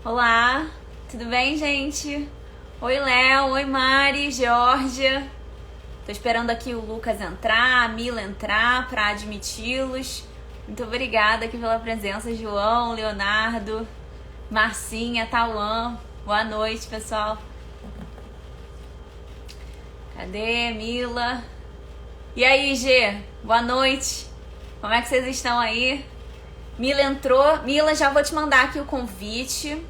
Olá, tudo bem, gente? Oi, Léo, oi, Mari, Georgia. Tô esperando aqui o Lucas entrar, a Mila entrar para admiti-los. Muito obrigada aqui pela presença, João, Leonardo, Marcinha, Tauan. Boa noite, pessoal. Cadê, Mila? E aí, G? Boa noite. Como é que vocês estão aí? Mila entrou. Mila, já vou te mandar aqui o convite.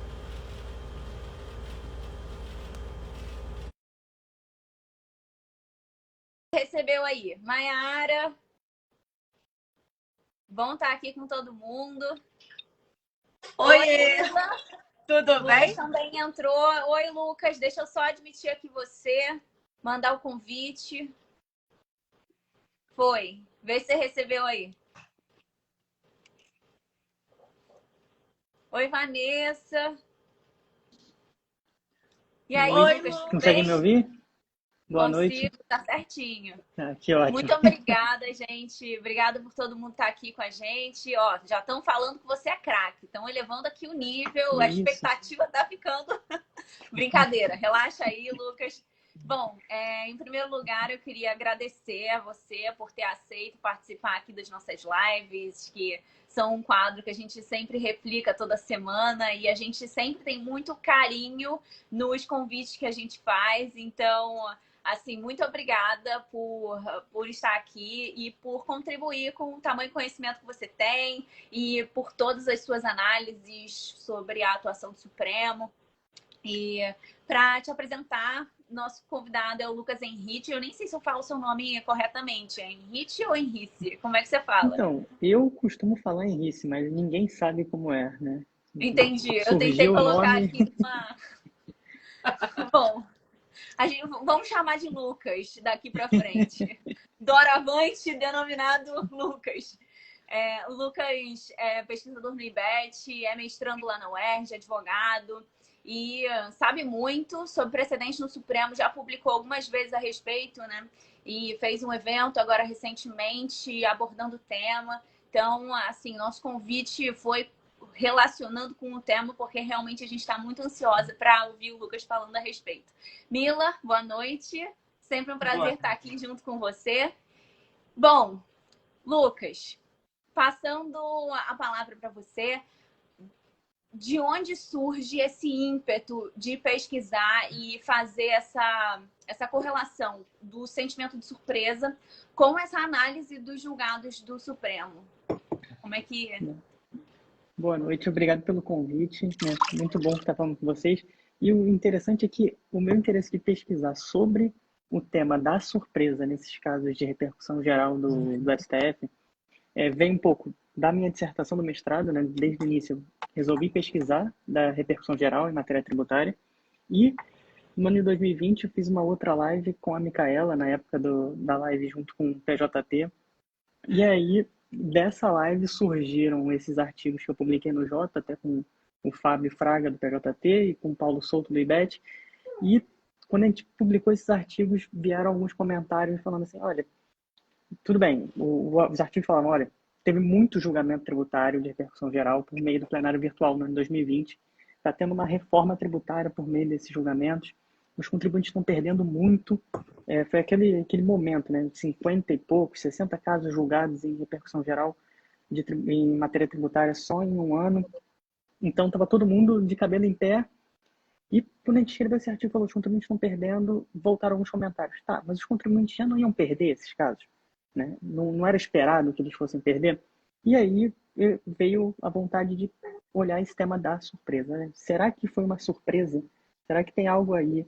Recebeu aí, Maiara. Bom estar aqui com todo mundo. Oi, tudo Lucas bem? também entrou. Oi, Lucas, deixa eu só admitir aqui você, mandar o convite. Foi. Vê se você recebeu aí. Oi, Vanessa. E aí, Oi, Lucas, tudo Consegue me bem? Lucas. ouvir? Boa noite. Consigo, tá certinho. Que ótimo. Muito obrigada, gente. Obrigada por todo mundo estar aqui com a gente. Ó, já estão falando que você é craque. Estão elevando aqui o nível, a Isso. expectativa tá ficando. Brincadeira, relaxa aí, Lucas. Bom, em primeiro lugar, eu queria agradecer a você por ter aceito participar aqui das nossas lives, que são um quadro que a gente sempre replica toda semana e a gente sempre tem muito carinho nos convites que a gente faz. Então, assim, muito obrigada por estar aqui e por contribuir com o tamanho conhecimento que você tem e por todas as suas análises sobre a atuação do Supremo. E para te apresentar, nosso convidado é o Lucas Henrique. Eu nem sei se eu falo o seu nome corretamente. É Henrique ou Henrice? Como é que você fala? Então, eu costumo falar em Rice, mas ninguém sabe como é, né? Entendi. Eu tentei Surgiu o colocar nome. aqui uma... Bom, vamos chamar de Lucas daqui para frente. Doravante, denominado Lucas. O Lucas é pesquisador no IBET, é mestrando lá na UERJ, advogado, e sabe muito sobre precedente no Supremo, já publicou algumas vezes a respeito, né? E fez um evento agora recentemente abordando o tema. Então, assim, nosso convite foi relacionando com o tema, porque realmente a gente está muito ansiosa para ouvir o Lucas falando a respeito. Mila, boa noite. Sempre um prazer estar aqui junto com você. Bom, Lucas, passando a palavra para você, de onde surge esse ímpeto de pesquisar e fazer essa correlação do sentimento de surpresa com essa análise dos julgados do Supremo? Como é que... Boa noite, obrigado pelo convite, né? Muito bom estar falando com vocês. E o interessante é que o meu interesse de pesquisar sobre o tema da surpresa nesses casos de repercussão geral do STF vem um pouco da minha dissertação do mestrado, né? Desde o início eu resolvi pesquisar da repercussão geral em matéria tributária e no ano de 2020 eu fiz uma outra live com a Micaela, na época da live junto com o PJT, e aí dessa live surgiram esses artigos que eu publiquei no Jota, até com o Fábio Fraga do PJT e com o Paulo Souto do IBET, e quando a gente publicou esses artigos vieram alguns comentários falando assim, olha, tudo bem, os artigos falavam, olha, teve muito julgamento tributário de repercussão geral por meio do plenário virtual no ano de 2020. Está tendo uma reforma tributária por meio desses julgamentos. Os contribuintes estão perdendo muito. Foi aquele momento, né, de 50 e poucos, 60 casos julgados em repercussão geral em matéria tributária só em um ano. Então, estava todo mundo de cabelo em pé. E quando a gente escreveu esse artigo, falou, os contribuintes estão perdendo, voltaram alguns comentários. Tá, mas os contribuintes já não iam perder esses casos? Né? Não era esperado que eles fossem perder. E aí veio a vontade de olhar esse tema da surpresa. Né? Será que foi uma surpresa? Será que tem algo aí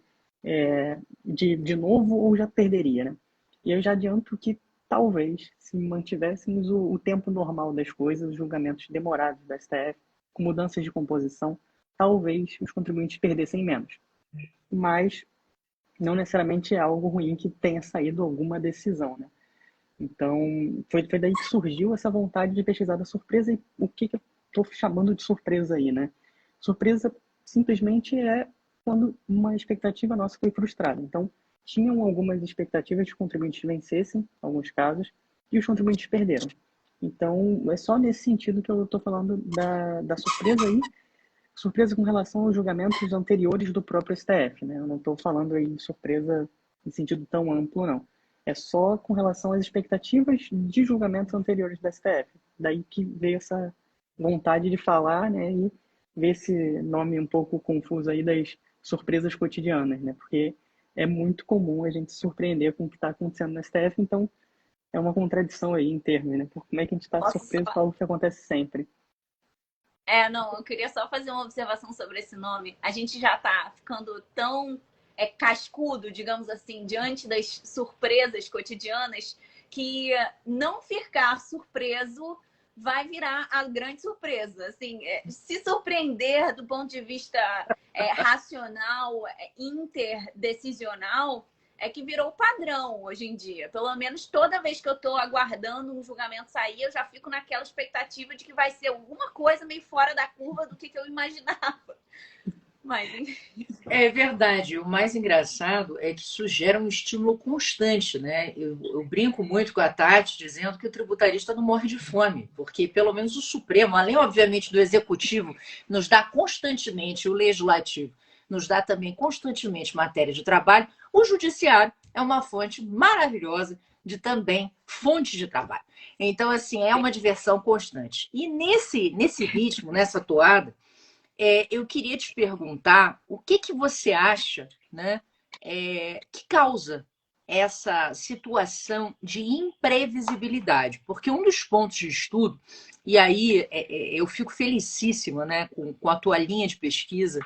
de novo ou já perderia? Né? E eu já adianto que talvez, se mantivéssemos o tempo normal das coisas, os julgamentos demorados da STF, com mudanças de composição, talvez os contribuintes perdessem menos. Mas não necessariamente é algo ruim que tenha saído alguma decisão. Né? Então, foi daí que surgiu essa vontade de pesquisar da surpresa e o que eu estou chamando de surpresa aí, né? Surpresa simplesmente é quando uma expectativa nossa foi frustrada. Então, tinham algumas expectativas de que os contribuintes vencessem, alguns casos, e os contribuintes perderam. Então, é só nesse sentido que eu estou falando da surpresa aí, surpresa com relação aos julgamentos anteriores do próprio STF, né? Eu não estou falando aí de surpresa em sentido tão amplo, não. É só com relação às expectativas de julgamentos anteriores do STF. Daí que veio essa vontade de falar, né? E ver esse nome um pouco confuso aí das surpresas cotidianas, né? Porque é muito comum a gente se surpreender com o que está acontecendo no STF, então é uma contradição aí em termos, né? Por como é que a gente está Nossa, surpreso com algo que acontece sempre. não, eu queria só fazer uma observação sobre esse nome. A gente já tá ficando tão cascudo, digamos assim, diante das surpresas cotidianas, que não ficar surpreso vai virar a grande surpresa. Assim, se surpreender do ponto de vista racional, interdecisional, é que virou padrão hoje em dia. Pelo menos toda vez que eu estou aguardando um julgamento sair, eu já fico naquela expectativa de que vai ser alguma coisa meio fora da curva do que eu imaginava. Mas, enfim. É verdade. O mais engraçado é que isso gera um estímulo constante, né? Eu brinco muito com a Tati dizendo que o tributarista não morre de fome, porque pelo menos o Supremo, além, obviamente, do Executivo, nos dá constantemente, o Legislativo, nos dá também constantemente matéria de trabalho. O Judiciário é uma fonte maravilhosa de também fonte de trabalho. Então, assim, é uma diversão constante. E nesse ritmo, nessa toada, eu queria te perguntar o que você acha, né, que causa essa situação de imprevisibilidade. Porque um dos pontos de estudo, e aí eu fico felicíssima, né, com a tua linha de pesquisa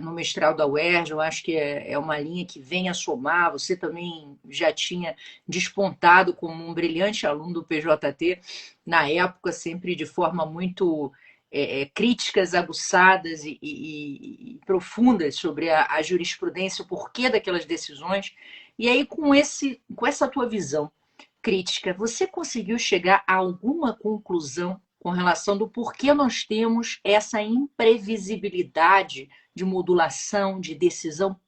no mestrado da UERJ, eu acho que é uma linha que vem a somar. Você também já tinha despontado como um brilhante aluno do PJT, na época, sempre de forma muito críticas aguçadas e profundas sobre a jurisprudência, o porquê daquelas decisões. E aí, com essa tua visão crítica, você conseguiu chegar a alguma conclusão com relação do porquê nós temos essa imprevisibilidade de modulação, de decisão?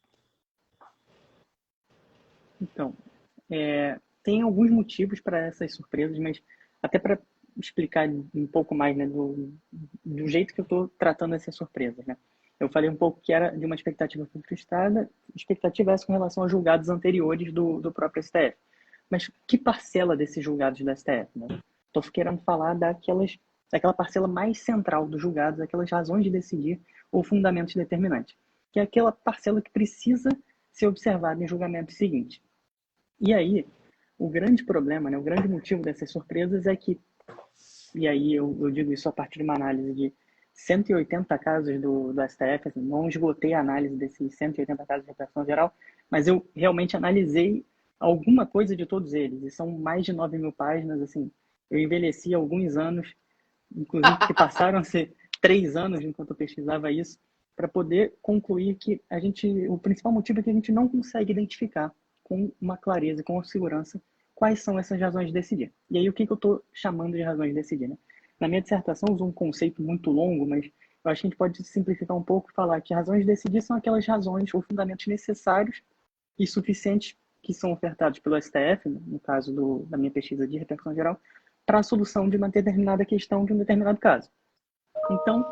Então, tem alguns motivos para essas surpresas, mas até para explicar um pouco mais, né, do jeito que eu estou tratando essas surpresas, né? Eu falei um pouco que era de uma expectativa frustrada, expectativa essa com relação aos julgados anteriores do próprio STF. Mas que parcela desses julgados do STF, né? Estou querendo falar daquela parcela mais central dos julgados, aquelas razões de decidir ou fundamentos determinantes, que é aquela parcela que precisa ser observada em julgamento seguinte. E aí, o grande problema, né, o grande motivo dessas surpresas é que, e aí eu digo isso a partir de uma análise de 180 casos do STF, assim, não esgotei a análise desses 180 casos de repercussão geral, mas eu realmente analisei alguma coisa de todos eles, e são mais de 9.000 páginas, assim, eu envelheci alguns anos, inclusive que passaram a ser 3 anos enquanto eu pesquisava isso, para poder concluir que o principal motivo é que a gente não consegue identificar com uma clareza, com uma segurança, quais são essas razões de decidir. E aí, o que eu estou chamando de razões de decidir, né? Na minha dissertação, eu uso um conceito muito longo, mas eu acho que a gente pode simplificar um pouco e falar que razões de decidir são aquelas razões ou fundamentos necessários e suficientes que são ofertados pelo STF, no caso da minha pesquisa de repercussão geral, para a solução de uma determinada questão de um determinado caso. Então,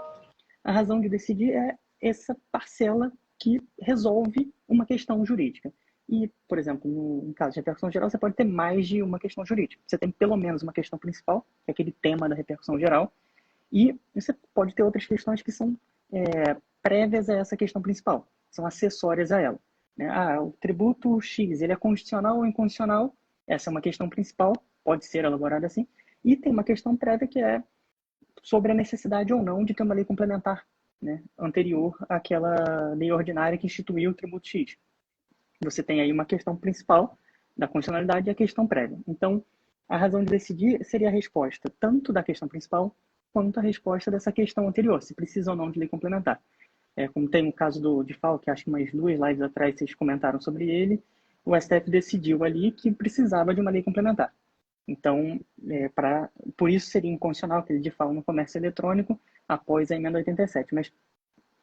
a razão de decidir é essa parcela que resolve uma questão jurídica. E, por exemplo, no caso de repercussão geral, você pode ter mais de uma questão jurídica. Você tem pelo menos uma questão principal, que é aquele tema da repercussão geral, e você pode ter outras questões que são prévias a essa questão principal, são acessórias a ela. O tributo X, ele é constitucional ou inconstitucional? Essa é uma questão principal, pode ser elaborada assim. E tem uma questão prévia que é sobre a necessidade ou não de ter uma lei complementar, né, anterior àquela lei ordinária que instituiu o tributo X. Você tem aí uma questão principal da constitucionalidade e a questão prévia. Então, a razão de decidir seria a resposta tanto da questão principal quanto a resposta dessa questão anterior, se precisa ou não de lei complementar. Como tem o caso de FAO, que acho que umas 2 lives atrás vocês comentaram sobre ele, o STF decidiu ali que precisava de uma lei complementar. Então, por isso seria inconstitucional aquele de FAO no comércio eletrônico após a emenda 87. Mas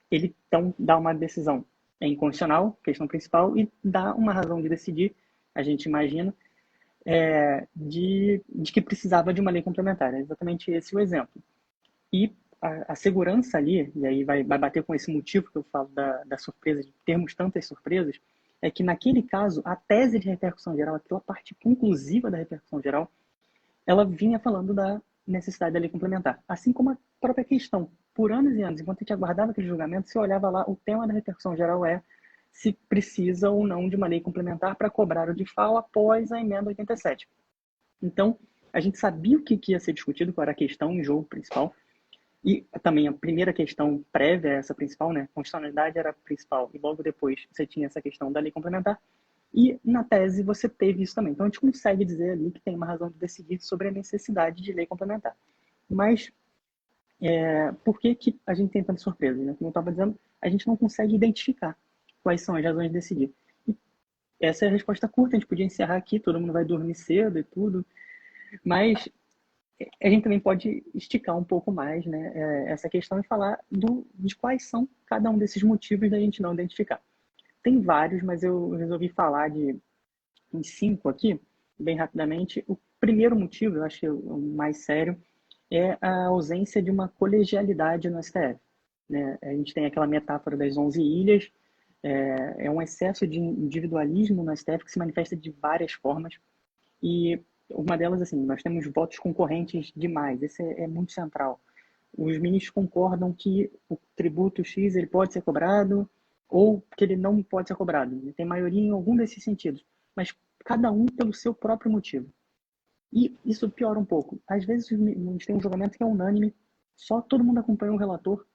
ele então dá uma decisão inconstitucional, questão principal, e dá uma razão de decidir, a gente imagina, de que precisava de uma lei complementar. É exatamente esse o exemplo. E a segurança ali, e aí vai bater com esse motivo que eu falo da surpresa, de termos tantas surpresas, é que naquele caso, a tese de repercussão geral, aquela parte conclusiva da repercussão geral, ela vinha falando da necessidade da lei complementar. Assim como a própria questão. Por anos e anos, enquanto a gente aguardava aquele julgamento, você olhava lá, o tema da repercussão geral é se precisa ou não de uma lei complementar para cobrar o DIFAL após a emenda 87. Então, a gente sabia o que ia ser discutido, qual era a questão em jogo principal, e também a primeira questão prévia a essa principal, né? Constitucionalidade era a principal, e logo depois você tinha essa questão da lei complementar, e na tese você teve isso também. Então, a gente consegue dizer ali que tem uma razão de decidir sobre a necessidade de lei complementar. Mas, por que a gente tem tanta surpresa? Né? Como eu estava dizendo, a gente não consegue identificar quais são as razões de decidir. E essa é a resposta curta, a gente podia encerrar aqui, todo mundo vai dormir cedo e tudo, mas a gente também pode esticar um pouco mais, né, essa questão e falar de quais são cada um desses motivos da gente não identificar. Tem vários, mas eu resolvi falar em 5 aqui, bem rapidamente. O primeiro motivo, eu acho que o mais sério, é a ausência de uma colegialidade no STF. Né? A gente tem aquela metáfora das 11 ilhas, é um excesso de individualismo no STF que se manifesta de várias formas, e uma delas, assim, nós temos votos concorrentes demais, esse é muito central. Os ministros concordam que o tributo X ele pode ser cobrado ou que ele não pode ser cobrado. Ele tem maioria em algum desses sentidos, mas cada um pelo seu próprio motivo. E isso piora um pouco. Às vezes a gente tem um julgamento que é unânime, só todo mundo acompanha o relator,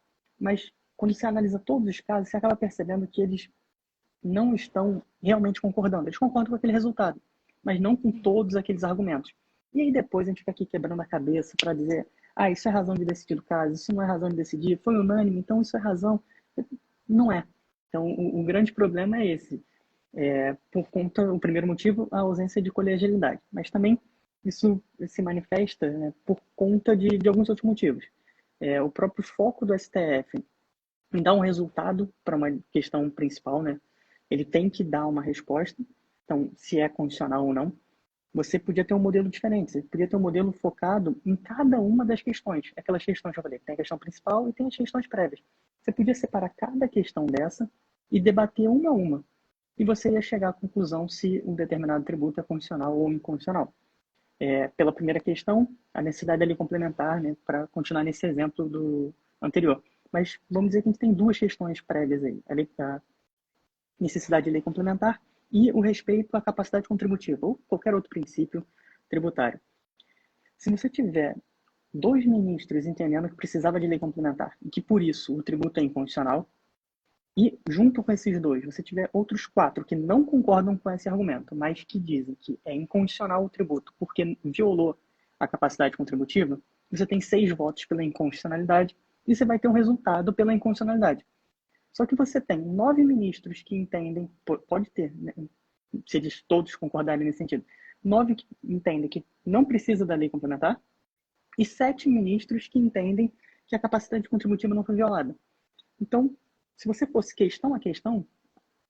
mas quando você analisa todos os casos, você acaba percebendo que eles não estão realmente concordando. Eles concordam com aquele resultado, mas não com todos aqueles argumentos. E aí depois a gente fica aqui quebrando a cabeça para dizer, isso é razão de decidir o caso, isso não é razão de decidir, foi unânime, então isso é razão. Não é. Então o grande problema é esse. Por conta, o primeiro motivo, a ausência de colegialidade. Mas também isso se manifesta, né, por conta de alguns outros motivos. O próprio foco do STF em dar um resultado para uma questão principal, né? Ele tem que dar uma resposta. Então, se é condicional ou não, você podia ter um modelo diferente. Você podia ter um modelo focado em cada uma das questões. Aquelas questões que eu falei, tem a questão principal e tem as questões prévias. Você podia separar cada questão dessa e debater uma a uma. E você ia chegar à conclusão se um determinado tributo é condicional ou incondicional. Pela primeira questão, a necessidade da lei complementar, né, para continuar nesse exemplo do anterior. Mas vamos dizer que a gente tem duas questões prévias aí. A necessidade de lei complementar e o respeito à capacidade contributiva, ou qualquer outro princípio tributário. Se você tiver 2 ministros entendendo que precisava de lei complementar e que, por isso, o tributo é incondicional, e, junto com esses 2, você tiver outros 4 que não concordam com esse argumento, mas que dizem que é incondicional o tributo porque violou a capacidade contributiva, você tem 6 votos pela incondicionalidade e você vai ter um resultado pela incondicionalidade. Só que você tem 9 ministros que entendem, pode ter, né, se eles todos concordarem nesse sentido, 9 que entendem que não precisa da lei complementar e 7 ministros que entendem que a capacidade contributiva não foi violada. Então, se você fosse questão a questão,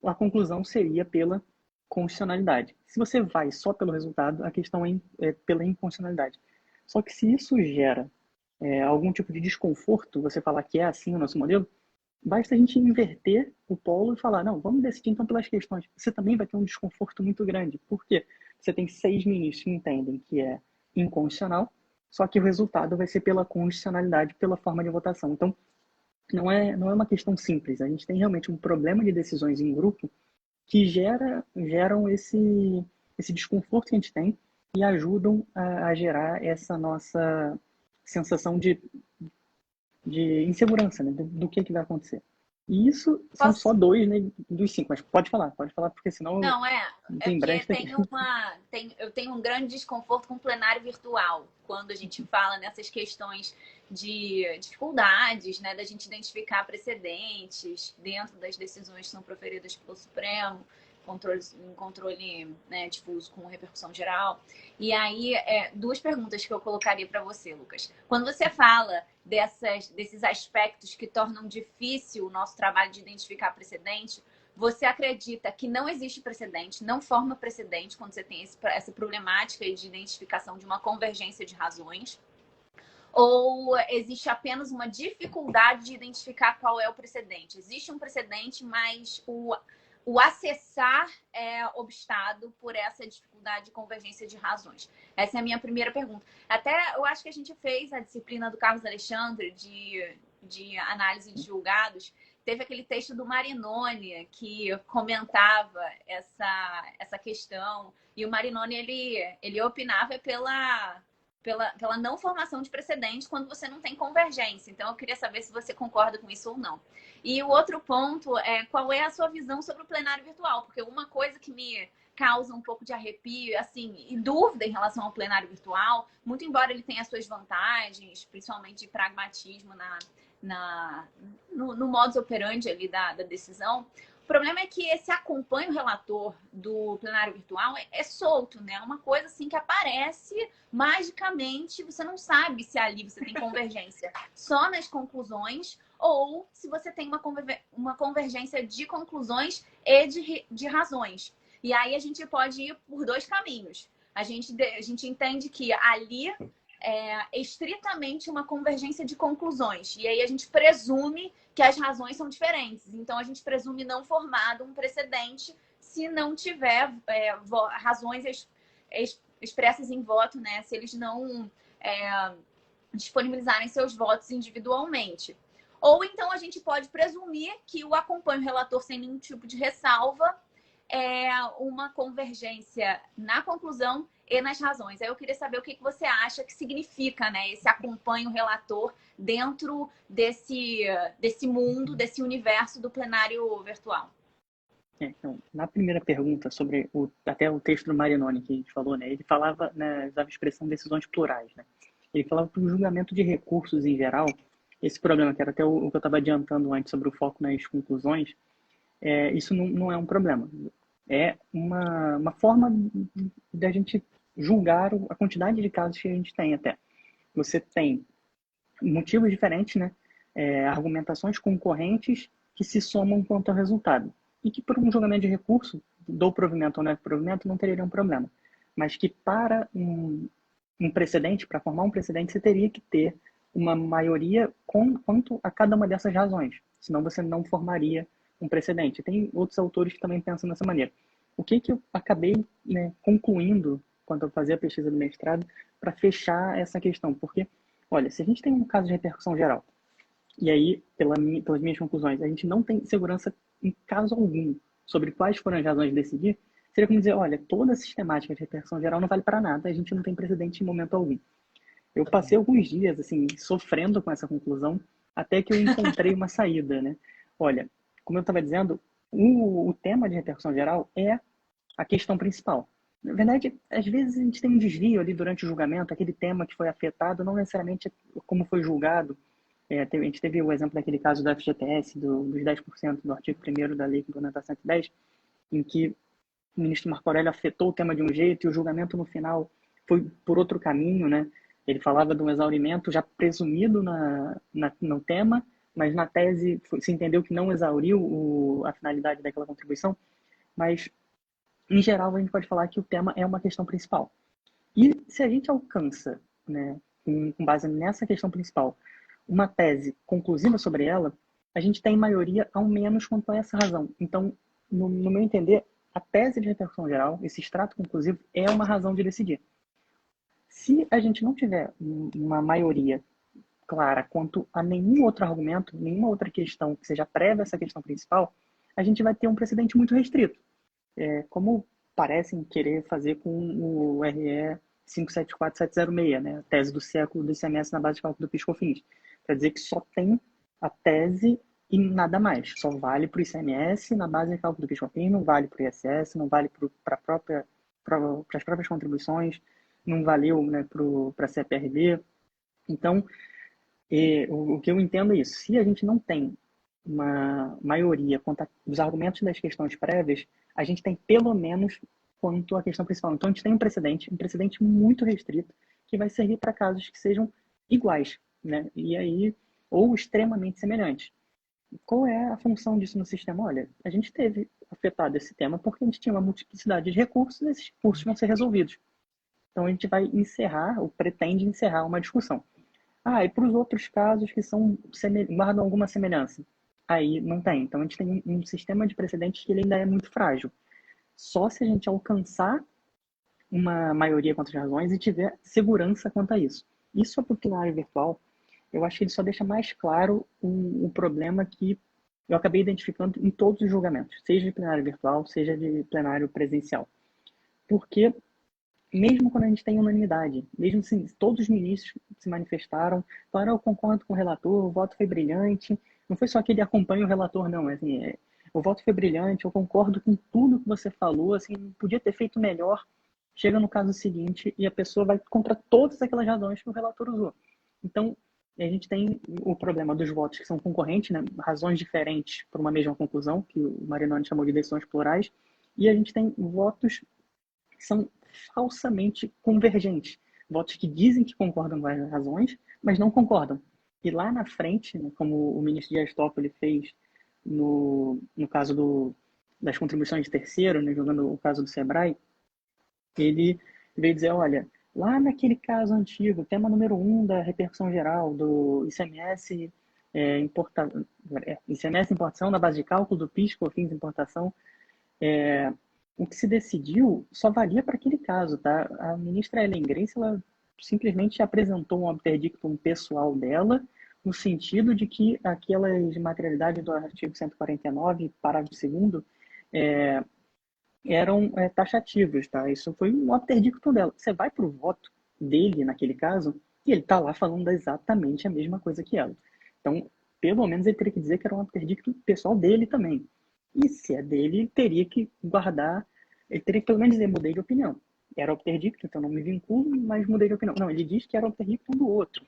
a conclusão seria pela constitucionalidade. Se você vai só pelo resultado, a questão é pela inconstitucionalidade. Só que se isso gera algum tipo de desconforto, você falar que é assim o nosso modelo, basta a gente inverter o polo e falar, não, vamos decidir então pelas questões. Você também vai ter um desconforto muito grande. Por quê? Você tem 6 ministros que entendem que é inconstitucional, só que o resultado vai ser pela constitucionalidade, pela forma de votação. Então, não é uma questão simples. A gente tem realmente um problema de decisões em grupo que geram esse desconforto que a gente tem e ajudam a gerar essa nossa sensação de insegurança, né, do que vai acontecer. E isso são só 2, né, dos 5, mas pode falar, porque senão não tem brecha porque eu tenho um grande desconforto com o plenário virtual, quando a gente fala nessas questões de dificuldades, né, da gente identificar precedentes dentro das decisões que são proferidas pelo Supremo, controle né, difuso com repercussão geral. E aí, 2 perguntas que eu colocaria para você, Lucas. Quando você fala desses aspectos que tornam difícil o nosso trabalho de identificar precedente, você acredita que não existe precedente, não forma precedente quando você tem essa problemática de identificação de uma convergência de razões? Ou existe apenas uma dificuldade de identificar qual é o precedente? Existe um precedente, mas o acessar é obstado por essa dificuldade de convergência de razões? Essa é a minha primeira pergunta. Até eu acho que a gente fez a disciplina do Carlos Alexandre de análise de julgados. Teve aquele texto do Marinoni que comentava essa questão. E o Marinoni, ele opinava pela não formação de precedentes quando você não tem convergência. Então, eu queria saber se você concorda com isso ou não. E o outro ponto é qual é a sua visão sobre o plenário virtual? Porque uma coisa que me causa um pouco de arrepio, assim, e dúvida em relação ao plenário virtual, muito embora ele tenha suas vantagens, principalmente de pragmatismo no modus operandi ali da decisão, o problema é que esse acompanha o relator do plenário virtual é solto, né? É uma coisa assim que aparece magicamente, você não sabe se ali você tem convergência só nas conclusões ou se você tem uma convergência de conclusões e de razões. E aí a gente pode ir por dois caminhos. A gente entende que ali é estritamente uma convergência de conclusões. E aí a gente presume que as razões são diferentes. Então, a gente presume não formado um precedente se não tiver razões expressas em voto, né? Se eles não disponibilizarem seus votos individualmente. Ou então a gente pode presumir que o acompanha o relator sem nenhum tipo de ressalva é uma convergência na conclusão e nas razões. Aí eu queria saber o que você acha que significa, né, esse acompanha o relator dentro desse mundo, desse universo do plenário virtual. Então, na primeira pergunta sobre até o texto do Marinoni que a gente falou, né, ele falava, né, usava a expressão decisões plurais, né? Ele falava que o julgamento de recursos em geral, esse problema que era até o que eu estava adiantando antes sobre o foco nas conclusões, isso não é um problema. É uma forma de a gente julgar a quantidade de casos que a gente tem até. Você tem motivos diferentes, né? Argumentações concorrentes que se somam quanto ao resultado. E que por um julgamento de recurso, do provimento ou não provimento, não teria um problema. Mas que para um precedente, para formar um precedente, você teria que ter uma maioria quanto a cada uma dessas razões. Senão você não formaria um precedente. Tem outros autores que também pensam dessa maneira. O que eu acabei, né, concluindo quando eu fazia a pesquisa do mestrado para fechar essa questão? Porque, olha, se a gente tem um caso de repercussão geral, e aí, pelas minhas conclusões, a gente não tem segurança em caso algum sobre quais foram as razões de decidir, seria como dizer, olha, toda a sistemática de repercussão geral não vale para nada, a gente não tem precedente em momento algum. Eu passei alguns dias, assim, sofrendo com essa conclusão, até que eu encontrei uma saída, né? Olha, como eu estava dizendo, o tema de repercussão geral é a questão principal. Na verdade, às vezes a gente tem um desvio ali durante o julgamento, aquele tema que foi afetado, não necessariamente como foi julgado. A gente teve o exemplo daquele caso do FGTS, dos 10% do artigo 1º da Lei Complementar 110, em que o ministro Marco Aurélio afetou o tema de um jeito e o julgamento no final foi por outro caminho, né? Ele falava de um exaurimento já presumido no tema, mas na tese se entendeu que não exauriu a finalidade daquela contribuição. Mas, em geral, a gente pode falar que o tema é uma questão principal. E se a gente alcança, né, com base nessa questão principal, uma tese conclusiva sobre ela, a gente tem maioria ao menos quanto a essa razão. Então, no meu entender, a tese de repercussão geral, esse extrato conclusivo, é uma razão de decidir. Se a gente não tiver uma maioria clara quanto a nenhum outro argumento, nenhuma outra questão que seja prévia a essa questão principal, a gente vai ter um precedente muito restrito. Como parecem querer fazer com o RE 574706, né? A tese do século do ICMS na base de cálculo do PIS/COFINS. Quer dizer que só tem a tese e nada mais. Só vale para o ICMS na base de cálculo do PIS/COFINS, não vale para o ISS, não vale para as próprias contribuições, não valeu, né, para a CPRD. Então, o que eu entendo é isso. Se a gente não tem uma maioria quanto aos argumentos das questões prévias, a gente tem pelo menos quanto à questão principal. Então, a gente tem um precedente muito restrito, que vai servir para casos que sejam iguais, né? E aí, ou extremamente semelhantes. Qual é a função disso no sistema? Olha, a gente teve afetado esse tema porque a gente tinha uma multiplicidade de recursos e esses recursos vão ser resolvidos. Então, a gente vai encerrar, ou pretende encerrar uma discussão. Ah, e para os outros casos que são guardam alguma semelhança? Aí não tem. Então a gente tem um sistema de precedentes que ele ainda é muito frágil. Só se a gente alcançar uma maioria contra as razões e tiver segurança quanto a isso. Isso é para o plenário virtual. Eu acho que ele só deixa mais claro o problema que eu acabei identificando em todos os julgamentos, seja de plenário virtual, seja de plenário presencial. Porque mesmo quando a gente tem unanimidade, mesmo assim, todos os ministros se manifestaram, falaram, eu concordo com o relator, o voto foi brilhante, não foi só que ele acompanha o relator, não, assim, o voto foi brilhante, eu concordo com tudo que você falou, assim, podia ter feito melhor, chega no caso seguinte e a pessoa vai contra todas aquelas razões que o relator usou. Então, a gente tem o problema dos votos que são concorrentes, né, razões diferentes para uma mesma conclusão, que o Marinoni chamou de decisões plurais, e a gente tem votos que são falsamente convergentes. Votos que dizem que concordam com as razões, mas não concordam. E lá na frente, né, como o ministro Dias Toffoli fez no caso das contribuições de terceiro, né, jogando o caso do Sebrae, ele veio dizer, olha, lá naquele caso antigo, tema número 1 da repercussão geral do ICMS, ICMS importação na base de cálculo do PIS, COFINS importação, o que se decidiu só valia para aquele caso, tá? A ministra Ellen Grace, ela simplesmente apresentou um obter dictum pessoal dela, no sentido de que aquelas materialidades do artigo 149, parágrafo 2º, eram taxativos, tá? Isso foi um obter dictum dela. Você vai para o voto dele, naquele caso, e ele está lá falando exatamente a mesma coisa que ela. Então, pelo menos ele teria que dizer que era um obter dictum pessoal dele também. E se é dele, ele teria que guardar, ele teria que pelo menos dizer, mudei de opinião. Era obter dictum, então não me vinculo, mas mudei de opinião. Não, ele diz que era obter dictum do outro.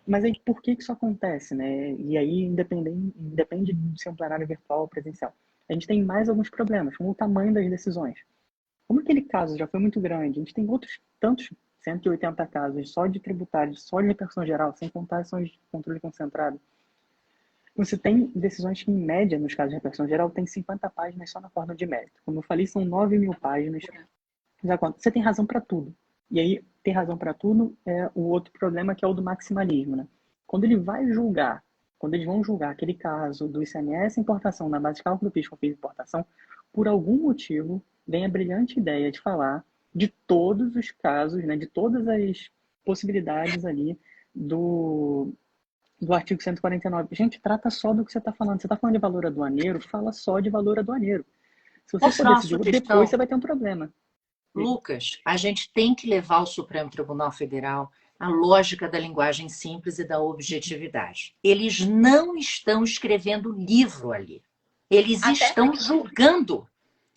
Mas aí por que isso acontece, né? E aí depende de ser um plenário virtual ou presencial. A gente tem mais alguns problemas, como o tamanho das decisões. Como aquele caso já foi muito grande, a gente tem outros tantos 180 casos só de tributários, só de repercussão geral, sem contar ações de controle concentrado. Você tem decisões que, em média, nos casos de repercussão geral, tem 50 páginas só na forma de mérito. Como eu falei, são 9.000 páginas. Você tem razão para tudo. E aí, ter razão para tudo é o outro problema, que é o do maximalismo, né? Quando eles vão julgar aquele caso do ICMS importação na base de cálculo do PIS, COFINS importação, por algum motivo, vem a brilhante ideia de falar de todos os casos, né, de todas as possibilidades ali do artigo 149. Gente, trata só do que você está falando. Você está falando de valor aduaneiro, fala só de valor aduaneiro. Se você Posso for dar uma decidir, depois sugestão? você vai ter um problema. Lucas, a gente tem que levar ao Supremo Tribunal Federal a lógica da linguagem simples e da objetividade. Eles não estão escrevendo livro ali. Eles Até estão julgando.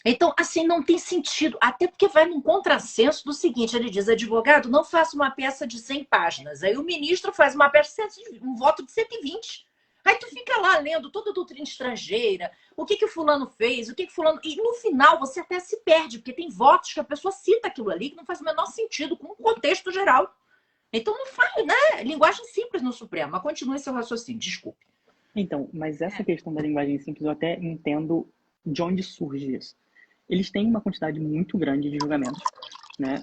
Então, assim, não tem sentido. Até porque vai num contrassenso do seguinte: ele diz, advogado, não faça uma peça de 100 páginas. Aí o ministro faz uma peça, um voto de 120. Aí tu fica lá lendo toda a doutrina estrangeira, o que o fulano fez, o que fulano... E no final você até se perde, porque tem votos que a pessoa cita aquilo ali que não faz o menor sentido com o contexto geral. Então não faz, né? Linguagem simples no Supremo. Mas continue seu raciocínio, desculpe. Então, mas essa questão da linguagem simples eu até entendo de onde surge isso. Eles têm uma quantidade muito grande de julgamentos, né?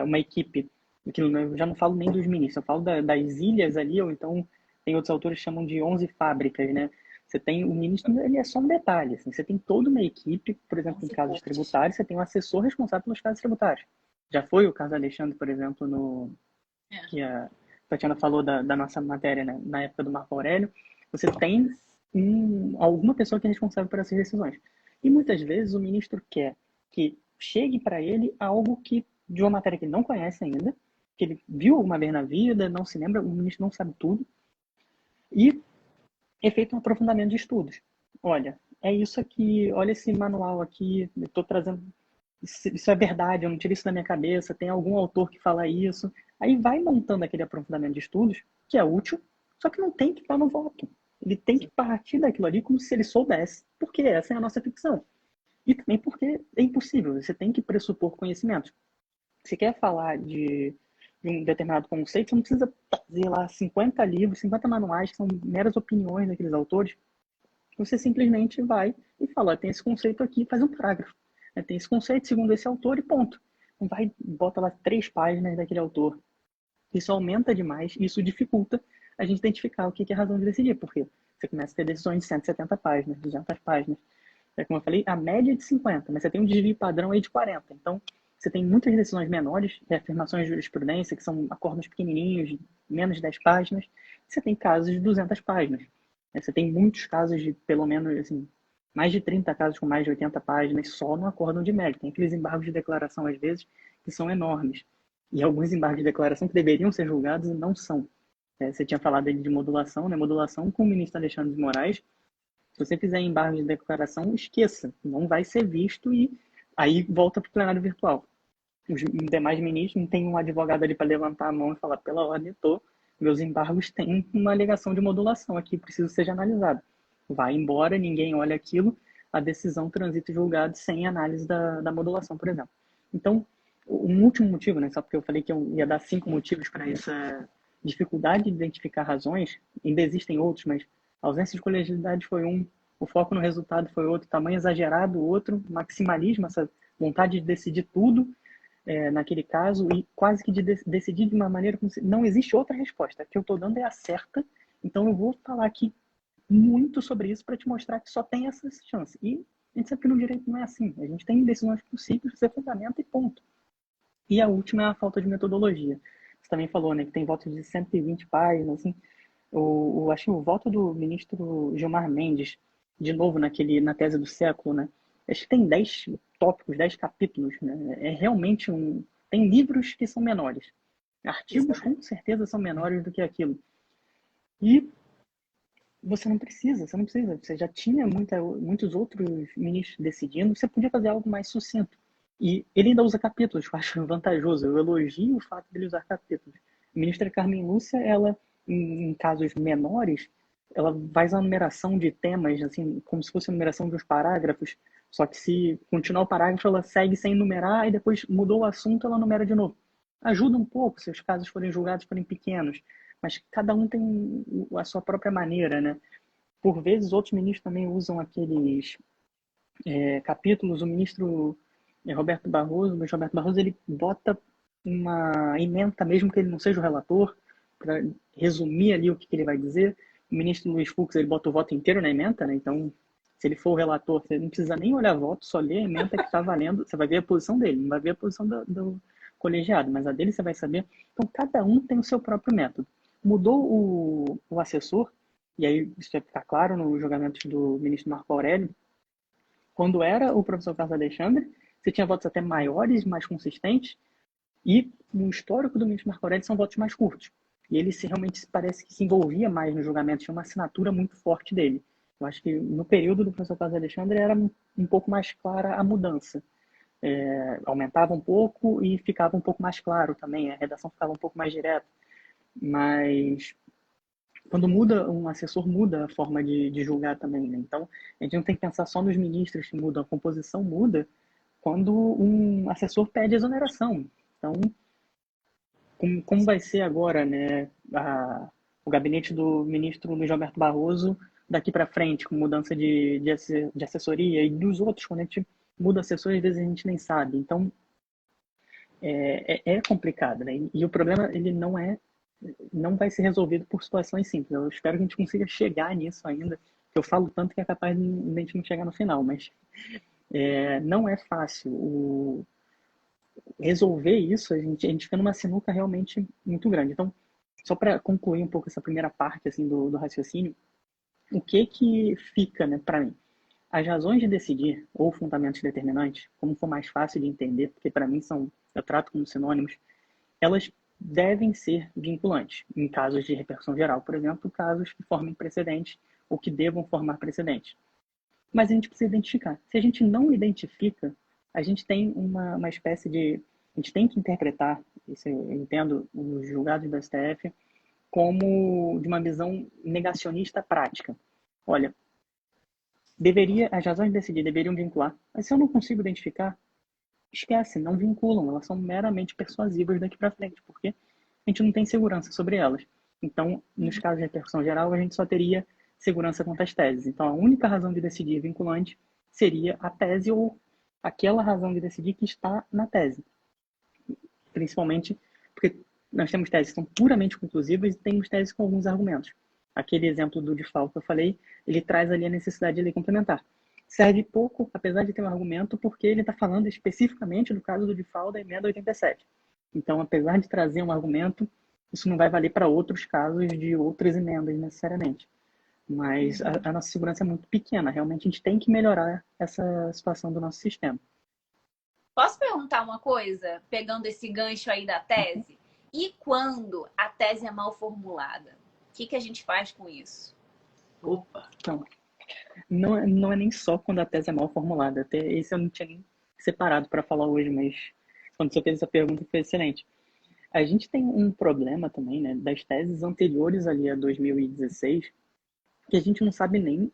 Uma equipe, que eu já não falo nem dos ministros, eu falo das ilhas ali, ou então tem outros autores que chamam de 11 fábricas, né? Você tem o ministro, ele é só um detalhe, assim, você tem toda uma equipe, por exemplo, em casos tributários, você tem um assessor responsável pelos casos tributários. Já foi o caso Alexandre, por exemplo, que a Tatiana falou da nossa matéria, né? Na época do Marco Aurélio, você tem alguma pessoa que é responsável por essas decisões. E muitas vezes o ministro quer que chegue para ele algo de uma matéria que ele não conhece ainda, que ele viu alguma vez na vida, não se lembra, o ministro não sabe tudo, e é feito um aprofundamento de estudos. Olha, é isso aqui, olha esse manual aqui, eu estou trazendo, isso é verdade, eu não tirei isso da minha cabeça, tem algum autor que fala isso. Aí vai montando aquele aprofundamento de estudos, que é útil, só que não tem que estar no voto. Ele tem que partir daquilo ali como se ele soubesse, porque essa é a nossa ficção. E também porque é impossível, você tem que pressupor conhecimento. Se quer falar de um determinado conceito, você não precisa fazer lá 50 livros, 50 manuais, que são meras opiniões daqueles autores. Você simplesmente vai e fala, tem esse conceito aqui, faz um parágrafo. Tem esse conceito segundo esse autor e ponto. Não vai, bota lá 3 páginas daquele autor. Isso aumenta demais e isso dificulta a gente identificar o que é a razão de decidir, porque você começa a ter decisões de 170 páginas, 200 páginas. É como eu falei, a média é de 50, mas você tem um desvio padrão aí de 40. Então, você tem muitas decisões menores, reafirmações de jurisprudência, que são acordos pequenininhos, menos de 10 páginas. Você tem casos de 200 páginas. Você tem muitos casos de, pelo menos, assim, mais de 30 casos com mais de 80 páginas só no acórdão de mérito. Tem aqueles embargos de declaração, às vezes, que são enormes. E alguns embargos de declaração que deveriam ser julgados e não são. Você tinha falado aí de modulação, né? Modulação com o ministro Alexandre de Moraes. Se você fizer embargo de declaração, esqueça. Não vai ser visto e aí volta para o plenário virtual. Os demais ministros não tem um advogado ali para levantar a mão e falar, pela ordem, meus embargos têm uma alegação de modulação aqui, preciso ser analisado. Vai embora, ninguém olha aquilo, a decisão transita julgado sem análise da modulação, por exemplo. Então, um último motivo, né, só porque eu falei que eu ia dar 5 motivos para essa dificuldade de identificar razões, ainda existem outros, mas a ausência de colegialidade foi um, o foco no resultado foi outro, tamanho exagerado outro, maximalismo, essa vontade de decidir tudo naquele caso e quase que de decidir de uma maneira como se não existe outra resposta. A que eu estou dando é a certa, então eu vou falar aqui muito sobre isso para te mostrar que só tem essa chance. E a gente sabe que no direito não é assim. A gente tem decisões possíveis, você fundamenta e ponto. E a última é a falta de metodologia. Você também falou, né, que tem votos de 120 páginas, assim. Acho que o voto do ministro Gilmar Mendes, de novo na tese do século, né? Acho que tem 10 tópicos, 10 capítulos, né? É realmente tem livros que são menores. Artigos com certeza são menores do que aquilo. E você não precisa. Você já tinha muitos outros ministros decidindo, você podia fazer algo mais sucinto. E ele ainda usa capítulos, que eu acho vantajoso. Eu elogio o fato dele usar capítulos. A ministra Carmen Lúcia, ela, em casos menores, ela faz a numeração de temas, assim, como se fosse a numeração de uns parágrafos, só que se continuar o parágrafo, ela segue sem numerar, e depois mudou o assunto, ela numera de novo. Ajuda um pouco se os casos forem julgados forem pequenos, mas cada um tem a sua própria maneira, né? Por vezes, outros ministros também usam aqueles capítulos. O ministro Roberto Barroso, o ministro Roberto Barroso, ele bota uma ementa, mesmo que ele não seja o relator, para resumir ali o que ele vai dizer. O ministro Luiz Fux, ele bota o voto inteiro na ementa, né? Então, se ele for o relator, você não precisa nem olhar voto, só ler a ementa que está valendo. Você vai ver a posição dele, não vai ver a posição do colegiado, mas a dele você vai saber. Então, cada um tem o seu próprio método. Mudou o assessor, e aí isso vai ficar claro no julgamento do ministro Marco Aurélio. Quando era o professor Carlos Alexandre, você tinha votos até maiores, mais consistentes, e no histórico do ministro Marco Aurélio são votos mais curtos. E ele realmente parece que se envolvia mais no julgamento, tinha uma assinatura muito forte dele. Eu acho que no período do professor Carlos Alexandre era um pouco mais clara a mudança. Aumentava um pouco e ficava um pouco mais claro também, a redação ficava um pouco mais direta. Mas quando muda um assessor, muda a forma de julgar também, né? Então, a gente não tem que pensar só nos ministros que mudam, a composição muda quando um assessor pede exoneração. Então, como vai ser agora, né, o gabinete do ministro Luiz Roberto Barroso daqui para frente, com mudança de assessoria e dos outros, quando a gente muda assessor, às vezes a gente nem sabe. Então, é complicado, né? E o problema, ele não vai ser resolvido por situações simples. Eu espero que a gente consiga chegar nisso ainda, que eu falo tanto que é capaz de a gente não chegar no final, mas não é fácil. Resolver isso, a gente fica numa sinuca realmente muito grande. Então, só para concluir um pouco essa primeira parte assim, do raciocínio, o que fica, né, para mim? As razões de decidir, ou fundamentos determinantes, como for mais fácil de entender, porque para mim eu trato como sinônimos, elas devem ser vinculantes, em casos de repercussão geral, por exemplo, casos que formem precedentes ou que devam formar precedentes. Mas a gente precisa identificar. Se a gente não identifica, a gente tem uma espécie de... A gente tem que interpretar, isso eu entendo, os julgados do STF, como de uma visão negacionista prática. Olha, as razões de decidir deveriam vincular, mas se eu não consigo identificar, esquece, não vinculam, elas são meramente persuasivas daqui para frente, porque a gente não tem segurança sobre elas. Então, nos casos de repercussão geral, a gente só teria segurança quanto às teses. Então, a única razão de decidir vinculante seria a tese ou aquela razão de decidir que está na tese. Principalmente porque nós temos teses que são puramente conclusivas e temos teses com alguns argumentos. Aquele exemplo do default que eu falei, ele traz ali a necessidade de lei complementar. Serve pouco, apesar de ter um argumento, porque ele está falando especificamente do caso do default da emenda 87. Então, apesar de trazer um argumento, isso não vai valer para outros casos de outras emendas necessariamente. Mas a nossa segurança é muito pequena. Realmente, a gente tem que melhorar essa situação do nosso sistema. Posso perguntar uma coisa, pegando esse gancho aí da tese? E quando a tese é mal formulada? O que a gente faz com isso? Opa! Então, não é nem só quando a tese é mal formulada. Até esse eu não tinha nem separado para falar hoje, mas quando você fez essa pergunta foi excelente. A gente tem um problema também, né, das teses anteriores ali a 2016, que a gente não sabe nem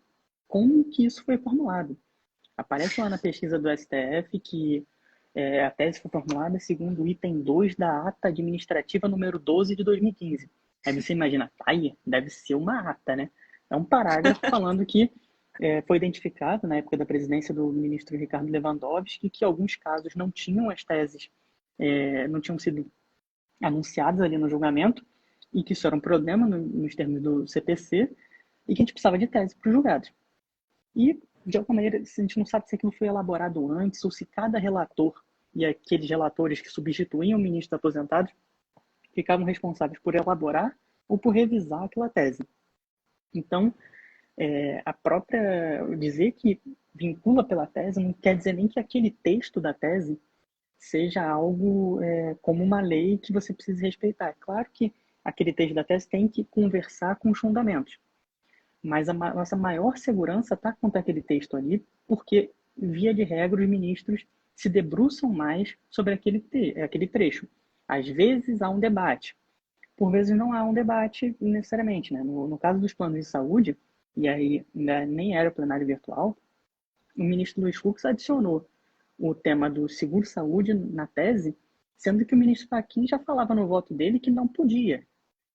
como que isso foi formulado. Aparece lá na pesquisa do STF que a tese foi formulada segundo o item 2 da ata administrativa número 12 de 2015. Aí você imagina, deve ser uma ata, né? É um parágrafo falando que foi identificado na época da presidência do ministro Ricardo Lewandowski que alguns casos não tinham as teses, não tinham sido anunciadas ali no julgamento e que isso era um problema nos termos do CPC e que a gente precisava de tese para os julgados. E, de alguma maneira, a gente não sabe se aquilo foi elaborado antes ou se cada relator e aqueles relatores que substituíam o ministro aposentado ficavam responsáveis por elaborar ou por revisar aquela tese. Então, a própria dizer que vincula pela tese não quer dizer nem que aquele texto da tese seja algo como uma lei que você precisa respeitar. É claro que aquele texto da tese tem que conversar com os fundamentos, mas a nossa maior segurança está contra aquele texto ali, porque, via de regra, os ministros se debruçam mais sobre aquele trecho. Às vezes há um debate, por vezes não há um debate necessariamente, né? No caso dos planos de saúde, e aí nem era plenário virtual, o ministro Luiz Fux adicionou o tema do seguro-saúde na tese, sendo que o ministro Fachin já falava no voto dele que não podia.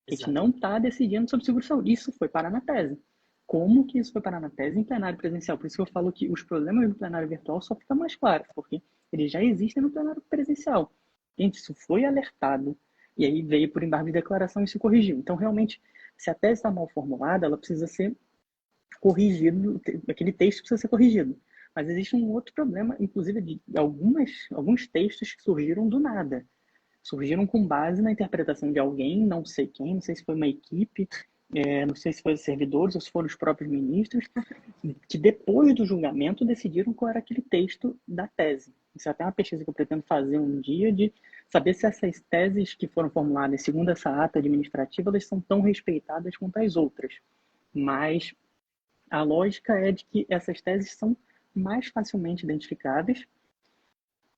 A gente não está decidindo sobre seguro-saúde. Isso foi parar na tese. Como que isso foi parar na tese em plenário presencial? Por isso que eu falo que os problemas do plenário virtual só ficam mais claros, porque eles já existem no plenário presencial. Gente, isso foi alertado, e aí veio por embargo de declaração e se corrigiu. Então, realmente, se a tese está mal formulada, ela precisa ser corrigido, aquele texto precisa ser corrigido. Mas existe um outro problema, inclusive de alguns textos que surgiram do nada. Surgiram com base na interpretação de alguém, não sei quem, não sei se foi uma equipe, não sei se foram servidores ou se foram os próprios ministros, que depois do julgamento decidiram qual era aquele texto da tese. Isso é até uma pesquisa que eu pretendo fazer um dia, de saber se essas teses que foram formuladas segundo essa ata administrativa, elas são tão respeitadas quanto as outras. Mas a lógica é de que essas teses são mais facilmente identificáveis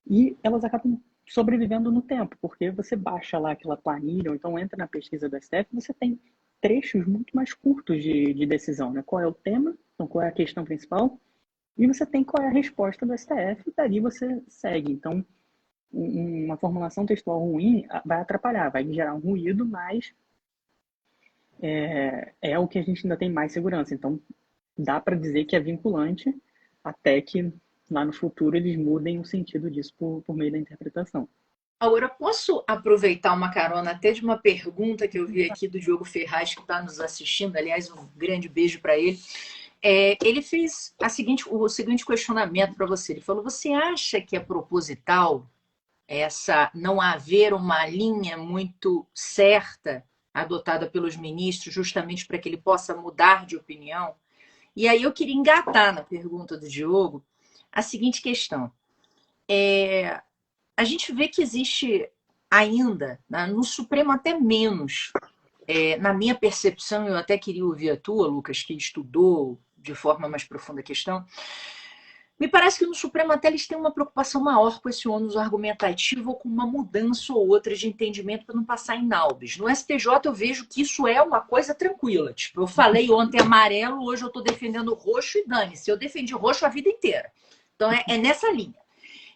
e elas acabam sobrevivendo no tempo, porque você baixa lá aquela planilha, ou então entra na pesquisa do STF, você tem trechos muito mais curtos de decisão, né? Qual é o tema, então qual é a questão principal, e você tem qual é a resposta do STF, e dali você segue. Então, uma formulação textual ruim vai atrapalhar, vai gerar um ruído, mas é o que a gente ainda tem mais segurança. Então, dá para dizer que é vinculante, até que lá no futuro eles mudem o sentido disso por meio da interpretação. Agora, posso aproveitar uma carona até de uma pergunta que eu vi aqui do Diogo Ferraz, que está nos assistindo, aliás, um grande beijo para ele. Ele fez o seguinte questionamento para você. Ele falou, você acha que é proposital não haver uma linha muito certa adotada pelos ministros, justamente para que ele possa mudar de opinião? E aí eu queria engatar na pergunta do Diogo a seguinte questão. A gente vê que existe ainda, né, no Supremo até menos, na minha percepção, eu até queria ouvir a tua, Lucas, que estudou de forma mais profunda a questão, me parece que no Supremo até eles têm uma preocupação maior com esse ônus argumentativo ou com uma mudança ou outra de entendimento para não passar em naubes. No STJ eu vejo que isso é uma coisa tranquila. Tipo, eu falei ontem amarelo, hoje eu estou defendendo roxo e dane-se. Eu defendi roxo a vida inteira. Então é nessa linha.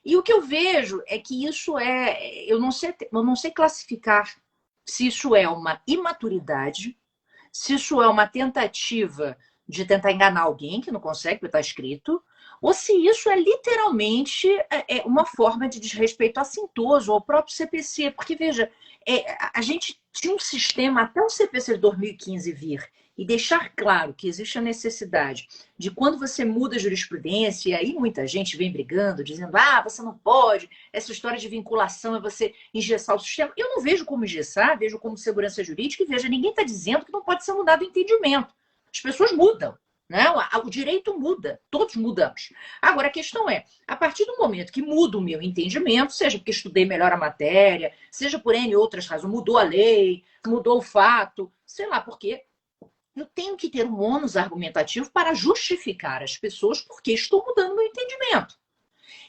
E o que eu vejo é que isso eu não sei classificar se isso é uma imaturidade, se isso é uma tentativa de tentar enganar alguém que não consegue, porque está escrito, ou se isso é literalmente uma forma de desrespeito assintoso ao próprio CPC. Porque, veja, a gente tinha um sistema até o CPC de 2015 vir e deixar claro que existe a necessidade de quando você muda a jurisprudência, e aí muita gente vem brigando, dizendo, você não pode, essa história de vinculação é você engessar o sistema. Eu não vejo como engessar, vejo como segurança jurídica, e veja, ninguém está dizendo que não pode ser mudado o entendimento. As pessoas mudam. Né? O direito muda, todos mudamos. Agora, a questão é, a partir do momento que muda o meu entendimento, seja porque estudei melhor a matéria, seja por N outras razões, mudou a lei, mudou o fato, sei lá por quê, eu tenho que ter um ônus argumentativo para justificar as pessoas porque estou mudando o meu entendimento.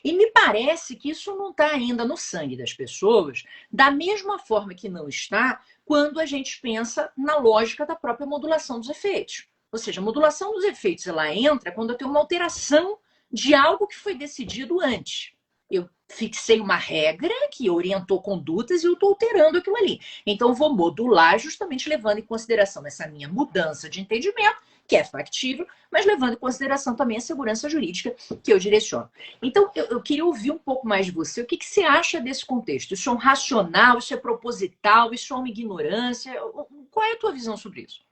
E me parece que isso não está ainda no sangue das pessoas, da mesma forma que não está quando a gente pensa na lógica da própria modulação dos efeitos. Ou seja, a modulação dos efeitos ela entra quando eu tenho uma alteração de algo que foi decidido antes. Eu fixei uma regra que orientou condutas e eu estou alterando aquilo ali. Então, eu vou modular justamente levando em consideração essa minha mudança de entendimento, que é factível, mas levando em consideração também a segurança jurídica que eu direciono. Então, eu queria ouvir um pouco mais de você. O que você acha desse contexto? Isso é um racional? Isso é proposital? Isso é uma ignorância? Qual é a tua visão sobre isso?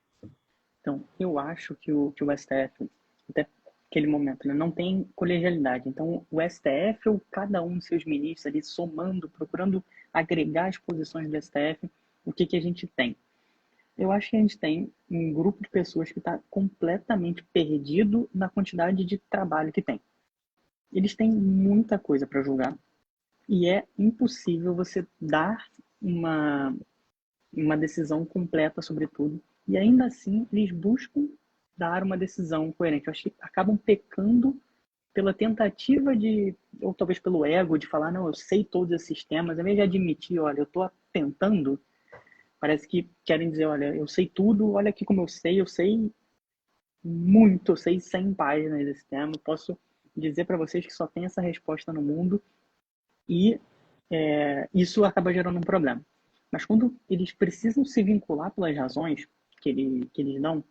Então, eu acho que o STF, até aquele momento, né, não tem colegialidade. Então, o STF ou cada um dos seus ministros ali somando, procurando agregar as posições do STF, o que a gente tem? Eu acho que a gente tem um grupo de pessoas que está completamente perdido na quantidade de trabalho que tem. Eles têm muita coisa para julgar e é impossível você dar uma decisão completa sobre tudo. E ainda assim, eles buscam dar uma decisão coerente. Eu acho que acabam pecando pela tentativa de, ou talvez pelo ego, de falar, não, eu sei todos esses temas, ao invés de admitir, olha, eu estou tentando, parece que querem dizer, olha, eu sei tudo, olha aqui como eu sei muito, eu sei 100 páginas desse tema, eu posso dizer para vocês que só tem essa resposta no mundo e isso acaba gerando um problema. Mas quando eles precisam se vincular pelas razões que eles dão,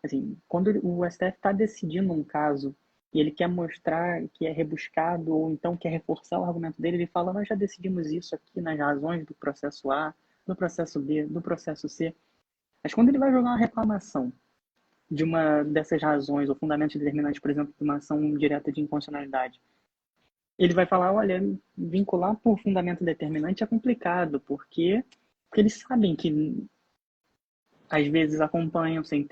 assim, quando o STF está decidindo um caso e ele quer mostrar que é rebuscado ou então quer reforçar o argumento dele, ele fala, nós já decidimos isso aqui nas razões do processo A, do processo B, do processo C. Mas quando ele vai jogar uma reclamação de uma dessas razões ou fundamentos determinantes, por exemplo, de uma ação direta de inconstitucionalidade, ele vai falar, olha, vincular por fundamento determinante é complicado, porque eles sabem que às vezes acompanham sem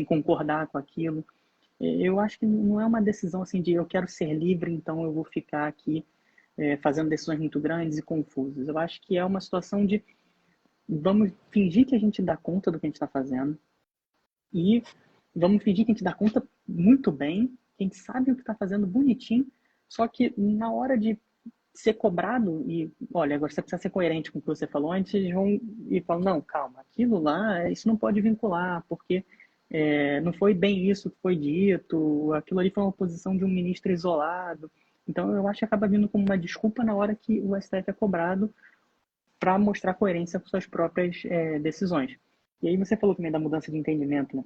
concordar com aquilo. Eu acho que não é uma decisão assim de eu quero ser livre, então eu vou ficar aqui fazendo decisões muito grandes e confusas. Eu acho que é uma situação de vamos fingir que a gente dá conta do que a gente está fazendo e vamos fingir que a gente dá conta muito bem, que a gente sabe o que está fazendo bonitinho, só que na hora de ser cobrado e, olha, agora você precisa ser coerente com o que você falou antes, eles vão e falam, não, calma, aquilo lá, isso não pode vincular, porque não foi bem isso que foi dito, aquilo ali foi uma posição de um ministro isolado. Então, eu acho que acaba vindo como uma desculpa na hora que o STF é cobrado para mostrar coerência com suas próprias decisões. E aí você falou também da mudança de entendimento, né?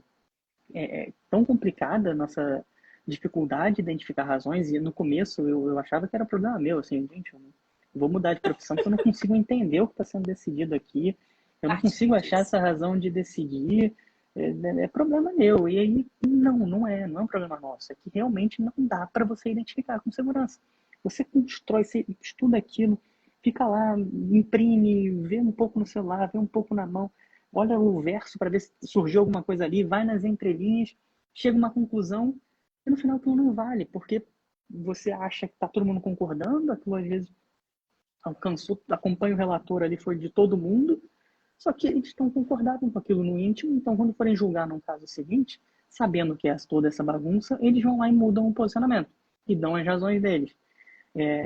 É tão complicada a nossa dificuldade de identificar razões, e no começo eu achava que era problema meu, assim, gente, eu vou mudar de profissão porque eu não consigo entender o que está sendo decidido aqui, eu não consigo achar essa razão de decidir, é problema meu. E aí, não é um problema nosso, é que realmente não dá para você identificar com segurança. Você constrói, você estuda aquilo, fica lá, imprime, vê um pouco no celular, vê um pouco na mão, olha o verso para ver se surgiu alguma coisa ali, vai nas entrelinhas, chega a uma conclusão, e no final aquilo não vale, porque você acha que está todo mundo concordando, aquilo às vezes alcançou, acompanha o relator ali, foi de todo mundo, só que eles estão concordados com aquilo no íntimo, então quando forem julgar num caso seguinte, sabendo que é toda essa bagunça, eles vão lá e mudam o posicionamento, e dão as razões deles.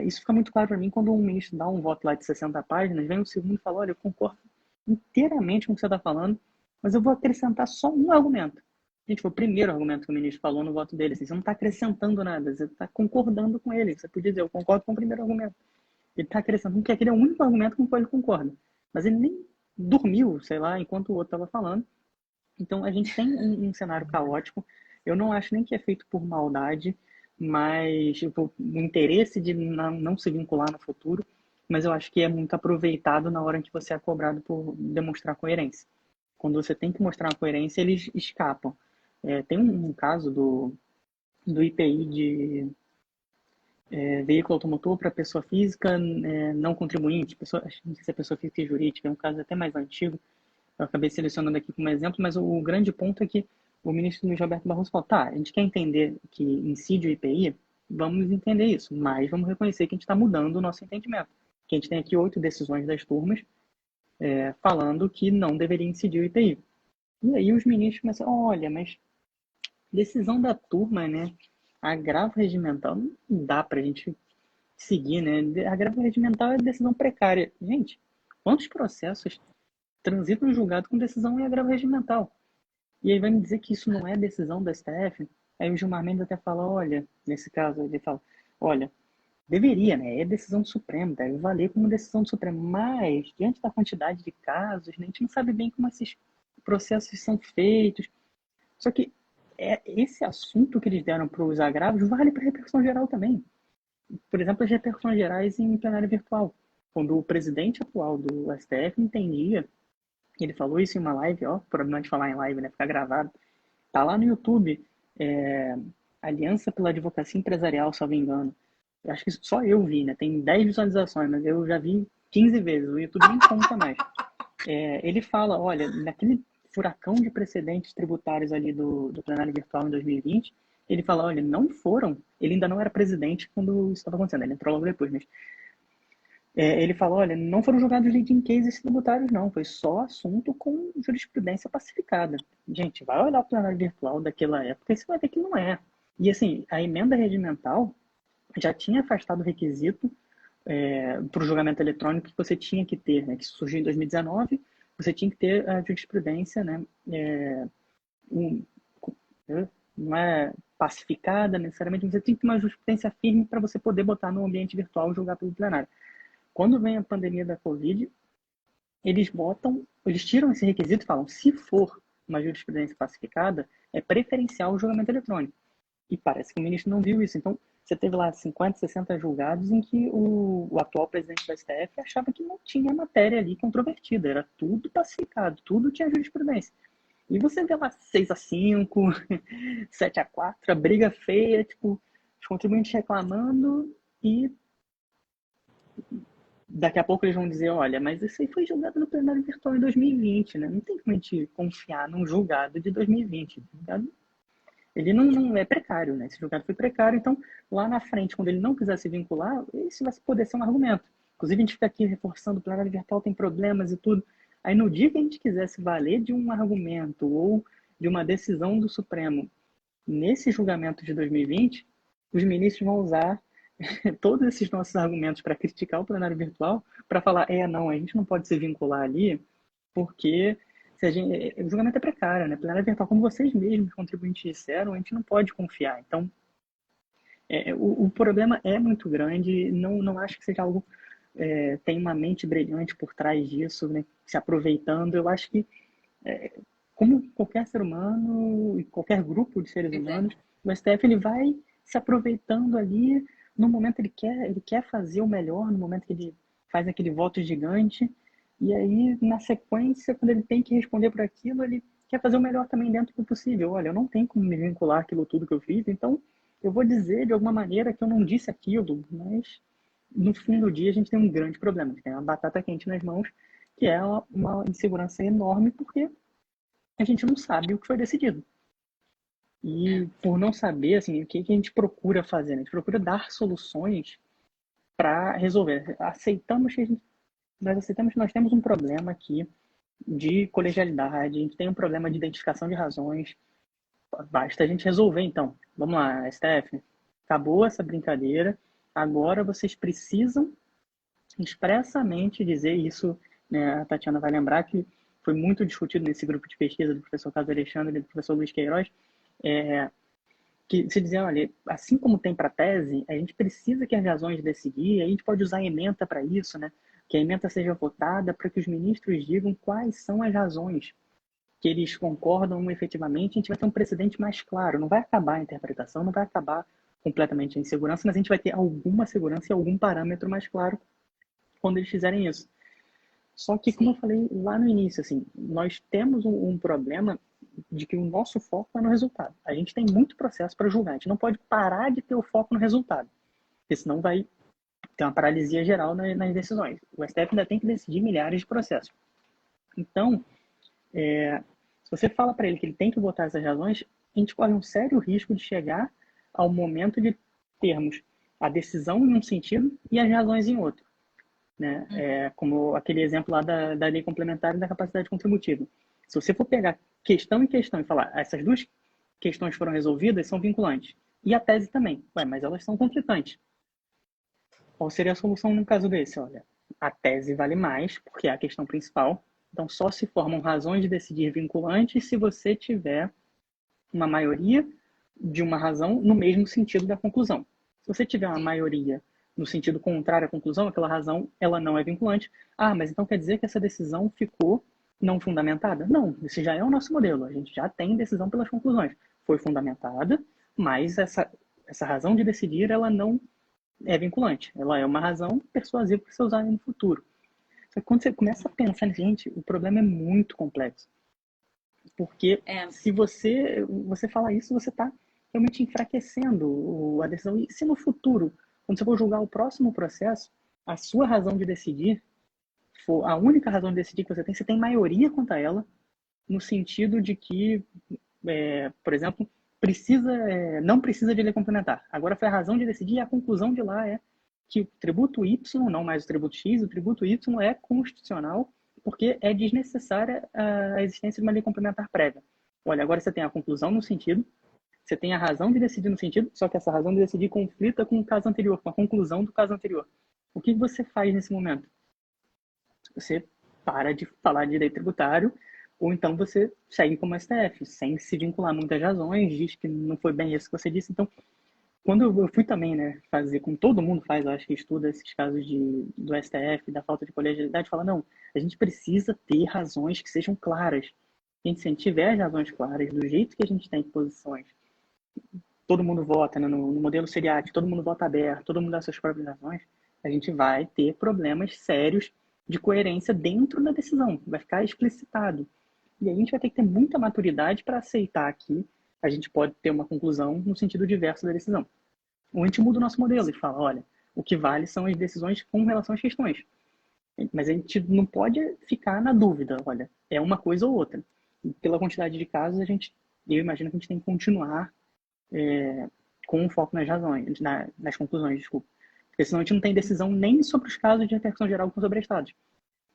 Isso fica muito claro para mim quando um ministro dá um voto lá de 60 páginas, vem o segundo e fala, olha, eu concordo inteiramente com o que você está falando, mas eu vou acrescentar só um argumento. Gente, foi o primeiro argumento que o ministro falou no voto dele. Assim, você não está acrescentando nada, você está concordando com ele. Você podia dizer, eu concordo com o primeiro argumento. Ele está acrescentando, porque aquele é o único argumento com o qual ele concorda. Mas ele nem dormiu, sei lá, enquanto o outro estava falando. Então, a gente tem um cenário caótico. Eu não acho nem que é feito por maldade. mas tipo, o interesse de não se vincular no futuro, mas eu acho que é muito aproveitado na hora em que você é cobrado por demonstrar coerência. Quando você tem que mostrar uma coerência, eles escapam. Tem um caso do IPI de veículo automotor para pessoa física não contribuinte, não sei se é pessoa física e jurídica, é um caso até mais antigo, eu acabei selecionando aqui como exemplo, mas o grande ponto é que o ministro Luiz Roberto Barroso falou, tá, a gente quer entender que incide o IPI, vamos entender isso, mas vamos reconhecer que a gente está mudando o nosso entendimento. Que a gente tem aqui 8 decisões das turmas falando que não deveria incidir o IPI. E aí os ministros começam, olha, mas decisão da turma, né? Agravo regimental não dá pra gente seguir, né? Agravo regimental é decisão precária. Gente, quantos processos transitam em julgado com decisão em agravo regimental? E aí vai me dizer que isso não é decisão da STF? Aí o Gilmar Mendes até fala, olha, nesse caso ele fala, olha, deveria, né? É decisão do Supremo, deve valer como decisão do Supremo, mas diante da quantidade de casos, né, a gente não sabe bem como esses processos são feitos. Só que esse assunto que eles deram para os agravos vale para a repercussão geral também. Por exemplo, as repercussões gerais em plenário virtual. Quando o presidente atual do STF entendia, ele falou isso em uma live, ó, problema de falar em live, né, ficar gravado, tá lá no YouTube, Aliança pela Advocacia Empresarial, se eu não me engano. Eu acho que só eu vi, né, tem 10 visualizações, mas eu já vi 15 vezes, o YouTube nem conta mais. Ele fala, olha, naquele furacão de precedentes tributários ali do plenário virtual em 2020, ele fala, olha, não foram, ele ainda não era presidente quando isso estava acontecendo, ele entrou logo depois, mas ele fala, olha, não foram julgados leading cases tributários não, foi só assunto com jurisprudência pacificada. Gente, vai olhar o plenário virtual daquela época e você vai ver que não é. E assim, a emenda regimental já tinha afastado o requisito para o julgamento eletrônico que você tinha que ter, né, que surgiu em 2019, você tinha que ter a jurisprudência, né, não é pacificada necessariamente, você tem que ter uma jurisprudência firme para você poder botar no ambiente virtual e julgar pelo plenário. Quando vem a pandemia da Covid, eles tiram esse requisito e falam, se for uma jurisprudência pacificada, é preferencial o julgamento eletrônico. E parece que o ministro não viu isso. Então, você teve lá 50, 60 julgados em que o atual presidente do STF achava que não tinha matéria ali controvertida, era tudo pacificado, tudo tinha jurisprudência. E você vê lá 6-5, 7-4, a briga feia, tipo, os contribuintes reclamando e daqui a pouco eles vão dizer, olha, mas isso aí foi julgado no plenário virtual em 2020, né? Não tem como a gente confiar num julgado de 2020. Ele não é precário, né? Esse julgado foi precário, então lá na frente, quando ele não quiser se vincular, isso vai poder ser um argumento. Inclusive, a gente fica aqui reforçando o plenário virtual tem problemas e tudo. Aí no dia que a gente quiser se valer de um argumento ou de uma decisão do Supremo nesse julgamento de 2020, os ministros vão usar todos esses nossos argumentos para criticar o plenário virtual, para falar, não, a gente não pode se vincular ali, porque o julgamento é precário, né? Plenário virtual, como vocês mesmos, contribuintes, disseram, a gente não pode confiar. Então, o problema é muito grande, não acho que seja algo, tem uma mente brilhante por trás disso, né? Se aproveitando, eu acho que, como qualquer ser humano e qualquer grupo de seres humanos, o STF ele vai se aproveitando ali, no momento ele quer fazer o melhor, no momento que ele faz aquele voto gigante, e aí na sequência, quando ele tem que responder por aquilo, ele quer fazer o melhor também dentro do possível. Olha, eu não tenho como me vincular aquilo tudo que eu fiz, então eu vou dizer de alguma maneira que eu não disse aquilo, mas no fim do dia a gente tem um grande problema, a gente tem uma batata quente nas mãos, que é uma insegurança enorme, porque a gente não sabe o que foi decidido. E por não saber, assim, o que a gente procura fazer? Né? A gente procura dar soluções para resolver. Nós aceitamos que nós temos um problema aqui de colegialidade, a gente tem um problema de identificação de razões. Basta a gente resolver, então. Vamos lá, STF. Acabou essa brincadeira. Agora vocês precisam expressamente dizer isso, né? A Tatiana vai lembrar que foi muito discutido nesse grupo de pesquisa do professor Carlos Alexandre e do professor Luiz Queiroz, que se dizer, olha, assim como tem para tese, a gente precisa que as razões decidir, a gente pode usar a ementa para isso, né? Que a ementa seja votada para que os ministros digam quais são as razões que eles concordam efetivamente, a gente vai ter um precedente mais claro, não vai acabar a interpretação, não vai acabar completamente em segurança, mas a gente vai ter alguma segurança e algum parâmetro mais claro quando eles fizerem isso. Só que, como eu falei lá no início, assim, nós temos um problema de que o nosso foco é no resultado. A gente tem muito processo para julgar. A gente não pode parar de ter o foco no resultado, porque senão vai ter uma paralisia geral nas decisões. O STF ainda tem que decidir milhares de processos. Então, se você fala para ele que ele tem que votar essas razões, a gente corre um sério risco de chegar ao momento de termos a decisão em um sentido e as razões em outro. Né? Como aquele exemplo lá da lei complementar e da capacidade contributiva. Se você for pegar questão em questão e falar, essas duas questões foram resolvidas, são vinculantes. E a tese também. Mas elas são conflitantes. Qual seria a solução no caso desse? Olha, a tese vale mais, porque é a questão principal. Então, só se formam razões de decidir vinculantes se você tiver uma maioria de uma razão no mesmo sentido da conclusão. Se você tiver uma maioria no sentido contrário à conclusão, aquela razão ela não é vinculante. Mas então quer dizer que essa decisão ficou não fundamentada? Não, esse já é o nosso modelo. A gente já tem decisão pelas conclusões. Foi fundamentada, mas essa razão de decidir ela não é vinculante. Ela é uma razão persuasiva para ser usada no futuro. Só que quando você começa a pensar, gente, o problema é muito complexo. Porque se você falar isso, você está realmente enfraquecendo a decisão. E se no futuro, quando você for julgar o próximo processo, a sua razão de decidir for a única razão de decidir que você tem maioria contra ela, no sentido de que, por exemplo, não precisa de lei complementar. Agora foi a razão de decidir e a conclusão de lá é que o tributo Y, não mais o tributo X, o tributo Y é constitucional porque é desnecessária a existência de uma lei complementar prévia. Olha, agora você tem a conclusão no sentido, você tem a razão de decidir no sentido, só que essa razão de decidir conflita com o caso anterior, com a conclusão do caso anterior. O que você faz nesse momento? Você para de falar de direito tributário, ou então você segue como STF, sem se vincular a muitas razões, diz que não foi bem isso que você disse. Então, quando eu fui também, né, fazer, como todo mundo faz, eu acho que estuda esses casos do STF, da falta de colegialidade, fala, não, a gente precisa ter razões que sejam claras. Se a gente tiver as razões claras, do jeito que a gente tem posições, todo mundo vota, né, no modelo seriático, todo mundo vota aberto, todo mundo dá suas próprias razões, a gente vai ter problemas sérios de coerência dentro da decisão, vai ficar explicitado. E aí a gente vai ter que ter muita maturidade para aceitar que a gente pode ter uma conclusão no sentido diverso da decisão. Ou a gente muda o nosso modelo e fala, olha, o que vale são as decisões com relação às questões. Mas a gente não pode ficar na dúvida, olha, é uma coisa ou outra. E pela quantidade de casos, eu imagino que a gente tem que continuar com um foco nas razões, nas conclusões, desculpa. Porque senão a gente não tem decisão nem sobre os casos de repercussão geral que são sobrestados.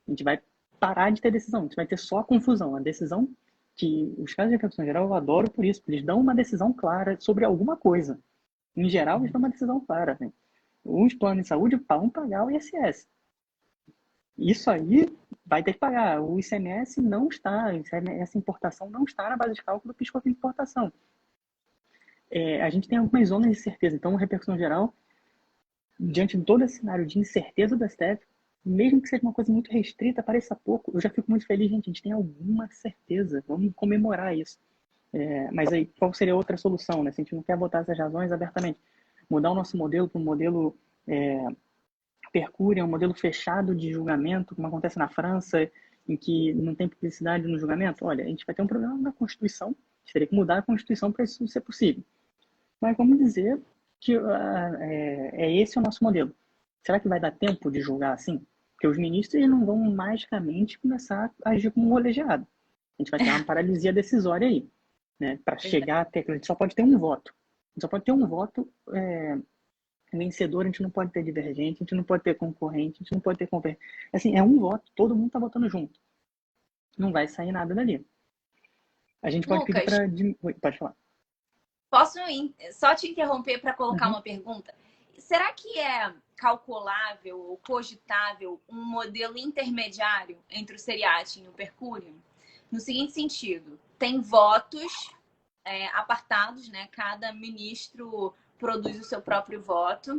A gente vai parar de ter decisão, a gente vai ter só a confusão. A decisão que os casos de repercussão geral eu adoro por isso, porque eles dão uma decisão clara sobre alguma coisa. Em geral, eles dão uma decisão clara. Né? Os planos de saúde vão pagar o ISS. Isso aí vai ter que pagar. O ICMS não está, essa importação não está na base de cálculo do PIS/COFINS de importação. A gente tem algumas zonas de certeza. Então, a repercussão geral, diante de todo esse cenário de incerteza do STF, mesmo que seja uma coisa muito restrita, pareça pouco, eu já fico muito feliz, gente, a gente tem alguma certeza, vamos comemorar isso. Mas aí, qual seria outra solução, né? Se a gente não quer botar essas razões abertamente, mudar o nosso modelo para um modelo Percúria, um modelo fechado de julgamento, como acontece na França, em que não tem publicidade no julgamento, olha, a gente vai ter um problema na Constituição, a gente teria que mudar a Constituição para isso ser possível. Mas vamos dizer que esse o nosso modelo. Será que vai dar tempo de julgar assim? Porque os ministros eles não vão magicamente começar a agir como um colegiado. A gente vai ter uma paralisia decisória aí. Né? Para chegar até... A gente só pode ter um voto. A gente só pode ter um voto vencedor, a gente não pode ter divergente, a gente não pode ter concorrente, a gente não pode ter concorrente. Assim, é um voto, todo mundo está votando junto. Não vai sair nada dali. A gente pode Lucas, pedir para... Pode falar. Posso só te interromper para colocar uma pergunta? Será que é calculável ou cogitável um modelo intermediário entre o seriatim e o percúrio? No seguinte sentido, tem votos apartados, né? Cada ministro produz o seu próprio voto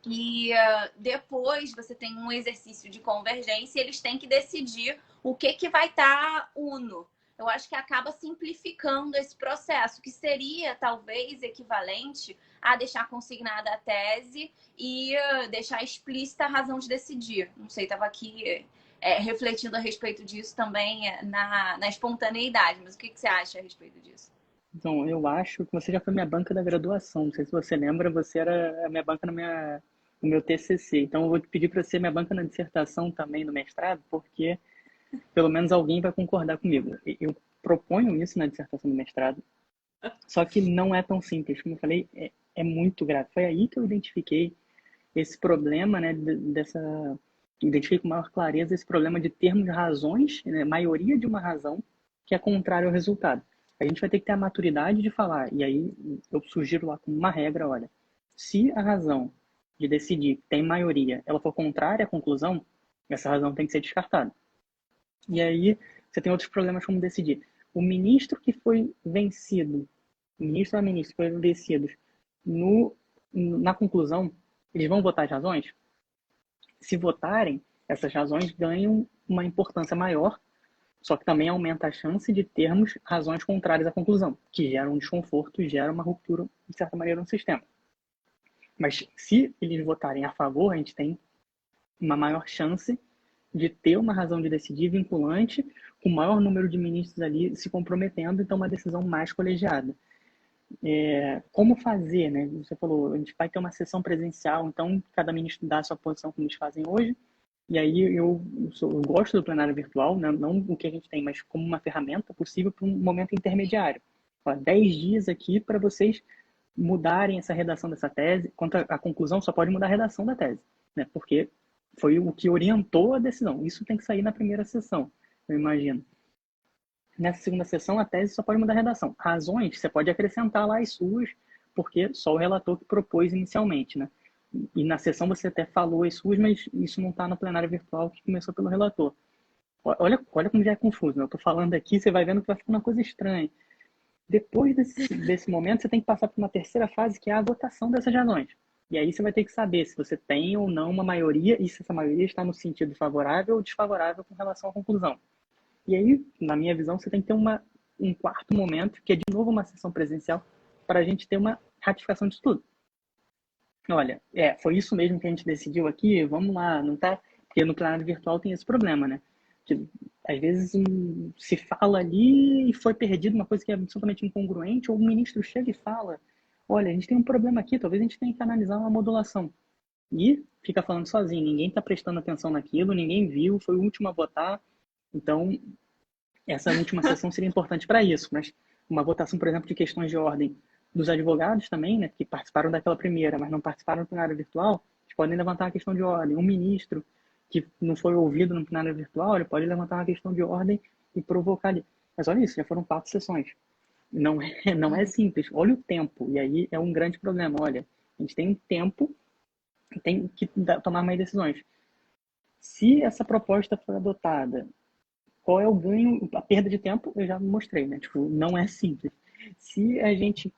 e depois você tem um exercício de convergência e eles têm que decidir o que vai estar uno eu acho que acaba simplificando esse processo, que seria talvez equivalente a deixar consignada a tese e deixar explícita a razão de decidir. Não sei, estava aqui refletindo a respeito disso também na espontaneidade, mas o que você acha a respeito disso? Então, eu acho que você já foi minha banca da graduação. Não sei se você lembra, você era a minha banca no meu TCC. Então, eu vou te pedir para ser minha banca na dissertação também no mestrado, porque pelo menos alguém vai concordar comigo. Eu proponho isso na dissertação do mestrado, só que não é tão simples. Como eu falei, é muito grave. Foi aí que eu identifiquei esse problema, né, identifiquei com maior clareza esse problema de termos razões, né, maioria de uma razão, que é contrário ao resultado. A gente vai ter que ter a maturidade de falar, e aí eu sugiro lá como uma regra, olha, se a razão de decidir tem maioria, ela for contrária à conclusão, essa razão tem que ser descartada. E aí você tem outros problemas como decidir. O ministro que foi vencido, o ministro ou a ministra que foram vencidos na conclusão, eles vão votar as razões? Se votarem, essas razões ganham uma importância maior, só que também aumenta a chance de termos razões contrárias à conclusão, que geram um desconforto e geram uma ruptura, de certa maneira, no sistema. Mas se eles votarem a favor, a gente tem uma maior chance de ter uma razão de decidir vinculante, com o maior número de ministros ali se comprometendo, então uma decisão mais colegiada. Como fazer, né? Você falou, a gente vai ter uma sessão presencial, então cada ministro dá a sua posição como eles fazem hoje, e aí eu gosto do plenário virtual, né? Não o que a gente tem, mas como uma ferramenta possível para um momento intermediário. 10 dias aqui para vocês mudarem essa redação dessa tese, quanto à conclusão só pode mudar a redação da tese, né? Porque foi o que orientou a decisão. Isso tem que sair na primeira sessão, eu imagino. Nessa segunda sessão, a tese só pode mudar a redação. Razões, você pode acrescentar lá as suas, porque só o relator que propôs inicialmente, né? E na sessão você até falou as suas, mas isso não está no plenário virtual que começou pelo relator. Olha como já é confuso, né? Eu estou falando aqui, você vai vendo que vai ficar uma coisa estranha. Depois desse momento, você tem que passar por uma terceira fase, que é a votação dessas razões. E aí você vai ter que saber se você tem ou não uma maioria e se essa maioria está no sentido favorável ou desfavorável com relação à conclusão. E aí, na minha visão, você tem que ter um quarto momento, que é de novo uma sessão presencial, para a gente ter uma ratificação disso tudo. Olha, foi isso mesmo que a gente decidiu aqui, vamos lá, não tá... Porque no plenário virtual tem esse problema, né? Que, às vezes se fala ali e foi perdido uma coisa que é absolutamente incongruente, ou o ministro chega e fala, olha, a gente tem um problema aqui, talvez a gente tenha que analisar uma modulação. E fica falando sozinho, ninguém está prestando atenção naquilo, ninguém viu, foi o último a votar. Então, essa última sessão seria importante para isso, mas uma votação, por exemplo, de questões de ordem dos advogados também, né, que participaram daquela primeira, mas não participaram do plenário virtual, eles podem levantar uma questão de ordem. Um ministro que não foi ouvido no plenário virtual, ele pode levantar uma questão de ordem e provocar ali. Mas olha isso, já foram 4 sessões. Não é simples. Olha o tempo, e aí é um grande problema. Olha, a gente tem um tempo, tem que tomar mais decisões. Se essa proposta for adotada, qual é o ganho, a perda de tempo? Eu já mostrei, né? Tipo, não é simples. Se a gente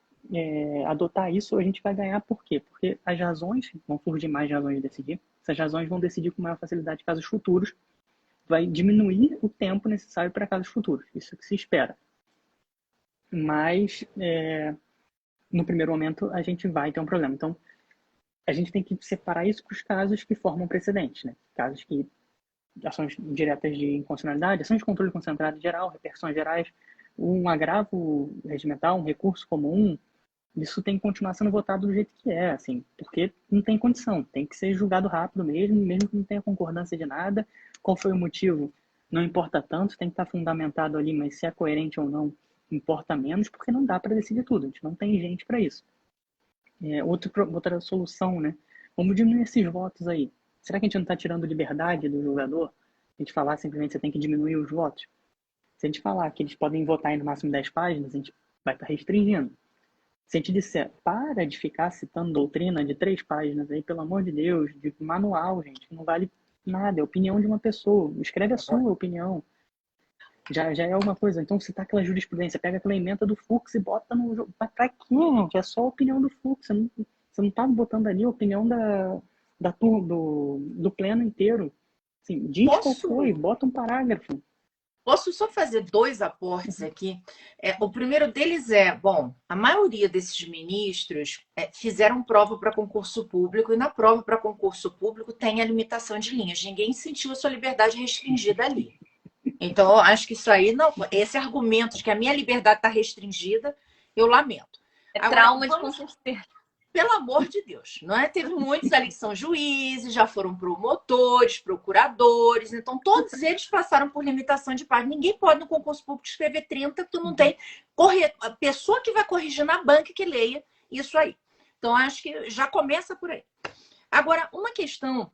adotar isso, a gente vai ganhar por quê? Porque as razões, vão surgir mais razões de decidir, essas razões vão decidir com maior facilidade casos futuros, vai diminuir o tempo necessário para casos futuros, isso que se espera. Mas, no primeiro momento, a gente vai ter um problema. Então, a gente tem que separar isso para os casos que formam precedentes, né? Casos que ações diretas de inconstitucionalidade, ações de controle concentrado geral, repercussões gerais, um agravo regimental, um recurso comum, isso tem que continuar sendo votado do jeito que é, assim, porque não tem condição, tem que ser julgado rápido mesmo que não tenha concordância de nada. Qual foi o motivo? Não importa tanto, tem que estar fundamentado ali, mas se é coerente ou não, importa menos, porque não dá para decidir tudo, a gente não tem gente para isso. Outra solução, né? Vamos diminuir esses votos aí. Será que a gente não está tirando liberdade do jogador? A gente falar simplesmente que você tem que diminuir os votos? Se a gente falar que eles podem votar em no máximo 10 páginas, a gente vai estar restringindo. Se a gente disser, para de ficar citando doutrina de 3 páginas aí, pelo amor de Deus, de manual, gente, não vale nada, é a opinião de uma pessoa. Escreve a sua opinião. Já é alguma coisa. Então, citar aquela jurisprudência, pega aquela ementa do Fux e bota no jogo. Pra quê, gente? É só a opinião do Fux. Você não tá botando ali a opinião da turma, do pleno inteiro. Assim, diz qual foi, bota um parágrafo. Posso só fazer dois aportes aqui? O primeiro deles bom, a maioria desses ministros fizeram prova para concurso público e na prova para concurso público tem a limitação de linhas. Ninguém sentiu a sua liberdade restringida ali. Então, eu acho que isso aí, não, esse argumento de que a minha liberdade está restringida, eu lamento. Agora, trauma de concurseiro. Pelo amor de Deus, não é? Teve muitos ali que são juízes, já foram promotores, procuradores, então todos eles passaram por limitação de página. Ninguém pode no concurso público escrever 30, porque não tem a pessoa que vai corrigir na banca que leia isso aí. Então, acho que já começa por aí. Agora, uma questão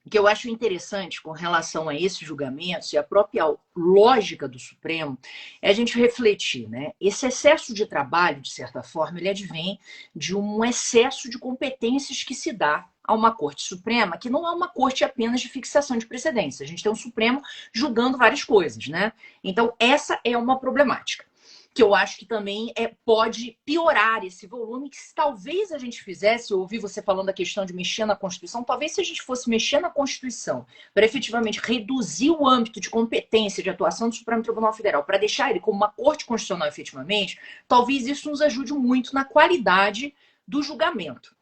que eu acho interessante com relação a esses julgamentos e a própria lógica do Supremo é a gente refletir, né? Esse excesso de trabalho, de certa forma, ele advém de um excesso de competências que se dá a uma Corte Suprema, que não é uma corte apenas de fixação de precedentes. A gente tem um Supremo julgando várias coisas, né? Então, essa é uma problemática que eu acho que também pode piorar esse volume, que se talvez a gente fizesse, eu ouvi você falando da questão de mexer na Constituição, talvez se a gente fosse mexer na Constituição para efetivamente reduzir o âmbito de competência de atuação do Supremo Tribunal Federal, para deixar ele como uma Corte Constitucional efetivamente, talvez isso nos ajude muito na qualidade do julgamento.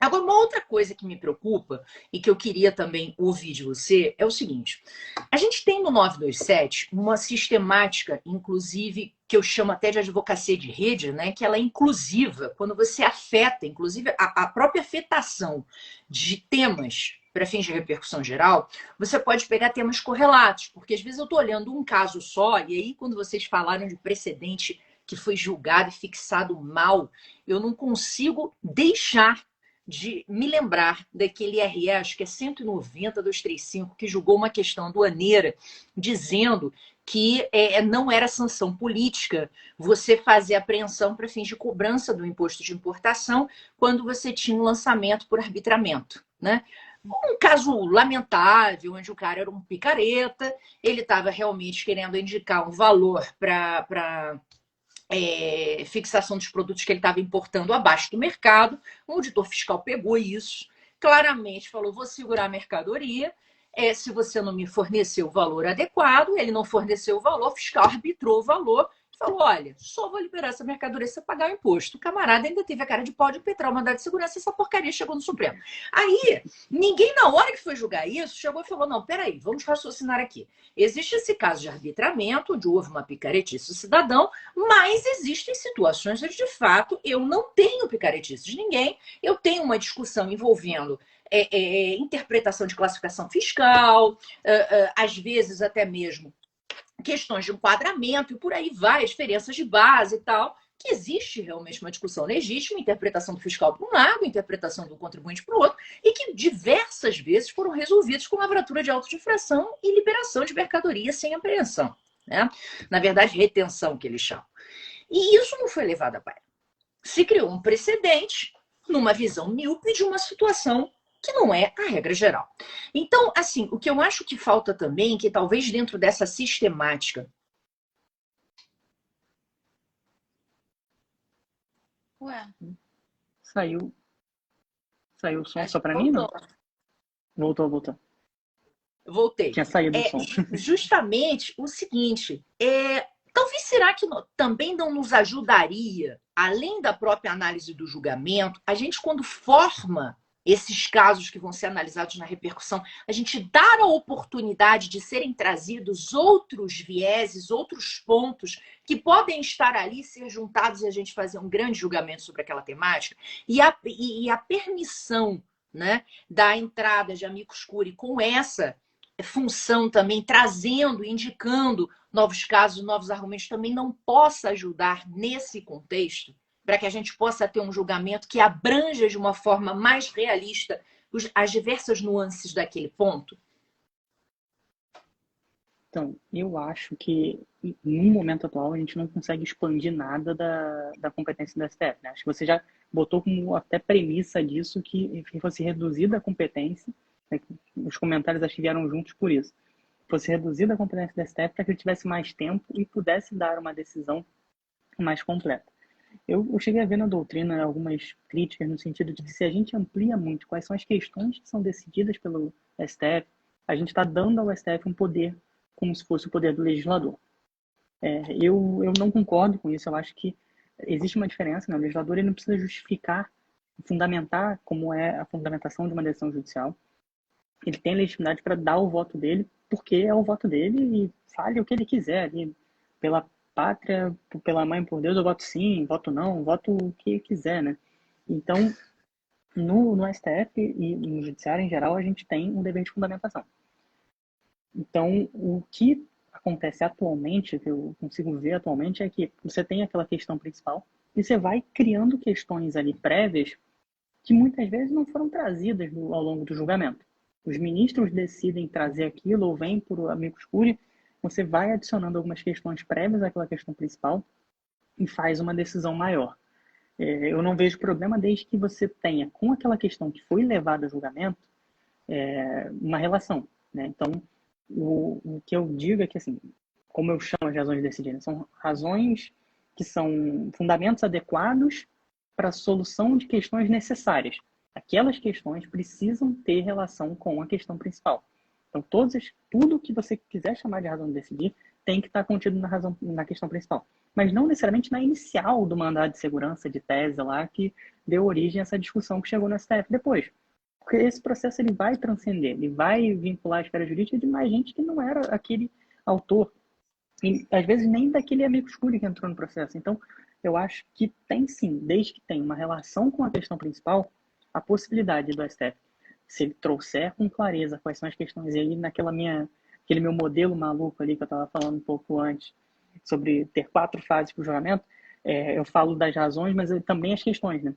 Agora, uma outra coisa que me preocupa e que eu queria também ouvir de você é o seguinte. A gente tem no 927 uma sistemática, inclusive, que eu chamo até de advocacia de rede, né? Que ela é inclusiva, quando você afeta, inclusive, a própria afetação de temas para fins de repercussão geral, você pode pegar temas correlatos, porque às vezes eu estou olhando um caso só, e aí quando vocês falaram de precedente que foi julgado e fixado mal, eu não consigo deixar de me lembrar daquele RE, acho que é 190.235, que julgou uma questão aduaneira, dizendo que não era sanção política você fazer apreensão para fins de cobrança do imposto de importação quando você tinha um lançamento por arbitramento, né? Um caso lamentável, onde o cara era um picareta, ele estava realmente querendo indicar um valor para fixação dos produtos que ele estava importando abaixo do mercado. O auditor fiscal pegou isso, claramente falou, vou segurar a mercadoria, se você não me fornecer o valor adequado, ele não forneceu o valor, o fiscal arbitrou o valor, falou, olha, só vou liberar essa mercadoria se você pagar o imposto. O camarada ainda teve a cara de pau de impetrar o mandado de segurança e essa porcaria chegou no Supremo. Aí, ninguém na hora que foi julgar isso, chegou e falou, não, peraí, vamos raciocinar aqui. Existe esse caso de arbitramento, onde houve uma picaretice do cidadão, mas existem situações onde, de fato, eu não tenho picaretice de ninguém, eu tenho uma discussão envolvendo interpretação de classificação fiscal, às vezes até mesmo questões de enquadramento e por aí vai, diferenças de base e tal, que existe realmente uma discussão legítima, interpretação do fiscal para um lado, interpretação do contribuinte para o outro, e que diversas vezes foram resolvidos com lavratura de autodifração e liberação de mercadoria sem apreensão, né? Na verdade, retenção, que eles chamam. E isso não foi levado a pé. Se criou um precedente numa visão míope de uma situação que não é a regra geral. Então, assim, o que eu acho que falta também, que talvez dentro dessa sistemática... Ué? Saiu o som só para mim, não? Voltou. Voltei. Tinha saído o som. Justamente o seguinte, talvez será que também não nos ajudaria, além da própria análise do julgamento, a gente quando forma esses casos que vão ser analisados na repercussão, a gente dar a oportunidade de serem trazidos outros vieses, outros pontos que podem estar ali, ser juntados e a gente fazer um grande julgamento sobre aquela temática. E a permissão, né, da entrada de amicus curiae com essa função também, trazendo, indicando novos casos, novos argumentos, também não possa ajudar nesse contexto, para que a gente possa ter um julgamento que abranja de uma forma mais realista as diversas nuances daquele ponto? Então, eu acho que no momento atual a gente não consegue expandir nada da competência do STF, né? Acho que você já botou como até premissa disso que fosse reduzida a competência, né? Os comentários acho que vieram juntos por isso. Fosse reduzida a competência do STF para que ele tivesse mais tempo e pudesse dar uma decisão mais completa. Eu cheguei a ver na doutrina algumas críticas no sentido de que se a gente amplia muito quais são as questões que são decididas pelo STF, a gente está dando ao STF um poder como se fosse o poder do legislador. Eu não concordo com isso. Eu acho que existe uma diferença, né? O legislador ele não precisa justificar, fundamentar como é a fundamentação de uma decisão judicial. Ele tem legitimidade para dar o voto dele, porque é o voto dele e fale o que ele quiser ali. Pela pátria, pela mãe, por Deus, eu voto sim, voto não, voto o que quiser, né? Então, no STF e no judiciário em geral, a gente tem um dever de fundamentação. Então, o que acontece atualmente, que eu consigo ver atualmente, é que você tem aquela questão principal e você vai criando questões ali prévias que muitas vezes não foram trazidas ao longo do julgamento. Os ministros decidem trazer aquilo ou vêm por amicus curiae, você vai adicionando algumas questões prévias àquela questão principal e faz uma decisão maior. Eu não vejo problema desde que você tenha com aquela questão que foi levada a julgamento uma relação, né? Então, o que eu digo é que, assim, como eu chamo as razões de decidir, são razões que são fundamentos adequados para a solução de questões necessárias. Aquelas questões precisam ter relação com a questão principal. Então, tudo que você quiser chamar de razão de decidir tem que estar contido na questão principal. Mas não necessariamente na inicial do mandado de segurança, de tese lá, que deu origem a essa discussão que chegou no STF depois. Porque esse processo ele vai transcender, ele vai vincular a esfera jurídica de mais gente que não era aquele autor. E, às vezes, nem daquele amicus curiae que entrou no processo. Então, eu acho que tem sim, desde que tenha uma relação com a questão principal, a possibilidade do STF, se ele trouxer com clareza quais são as questões, e aí aquele meu modelo maluco ali que eu estava falando um pouco antes, sobre ter 4 fases para o julgamento, eu falo das razões, mas também as questões, né?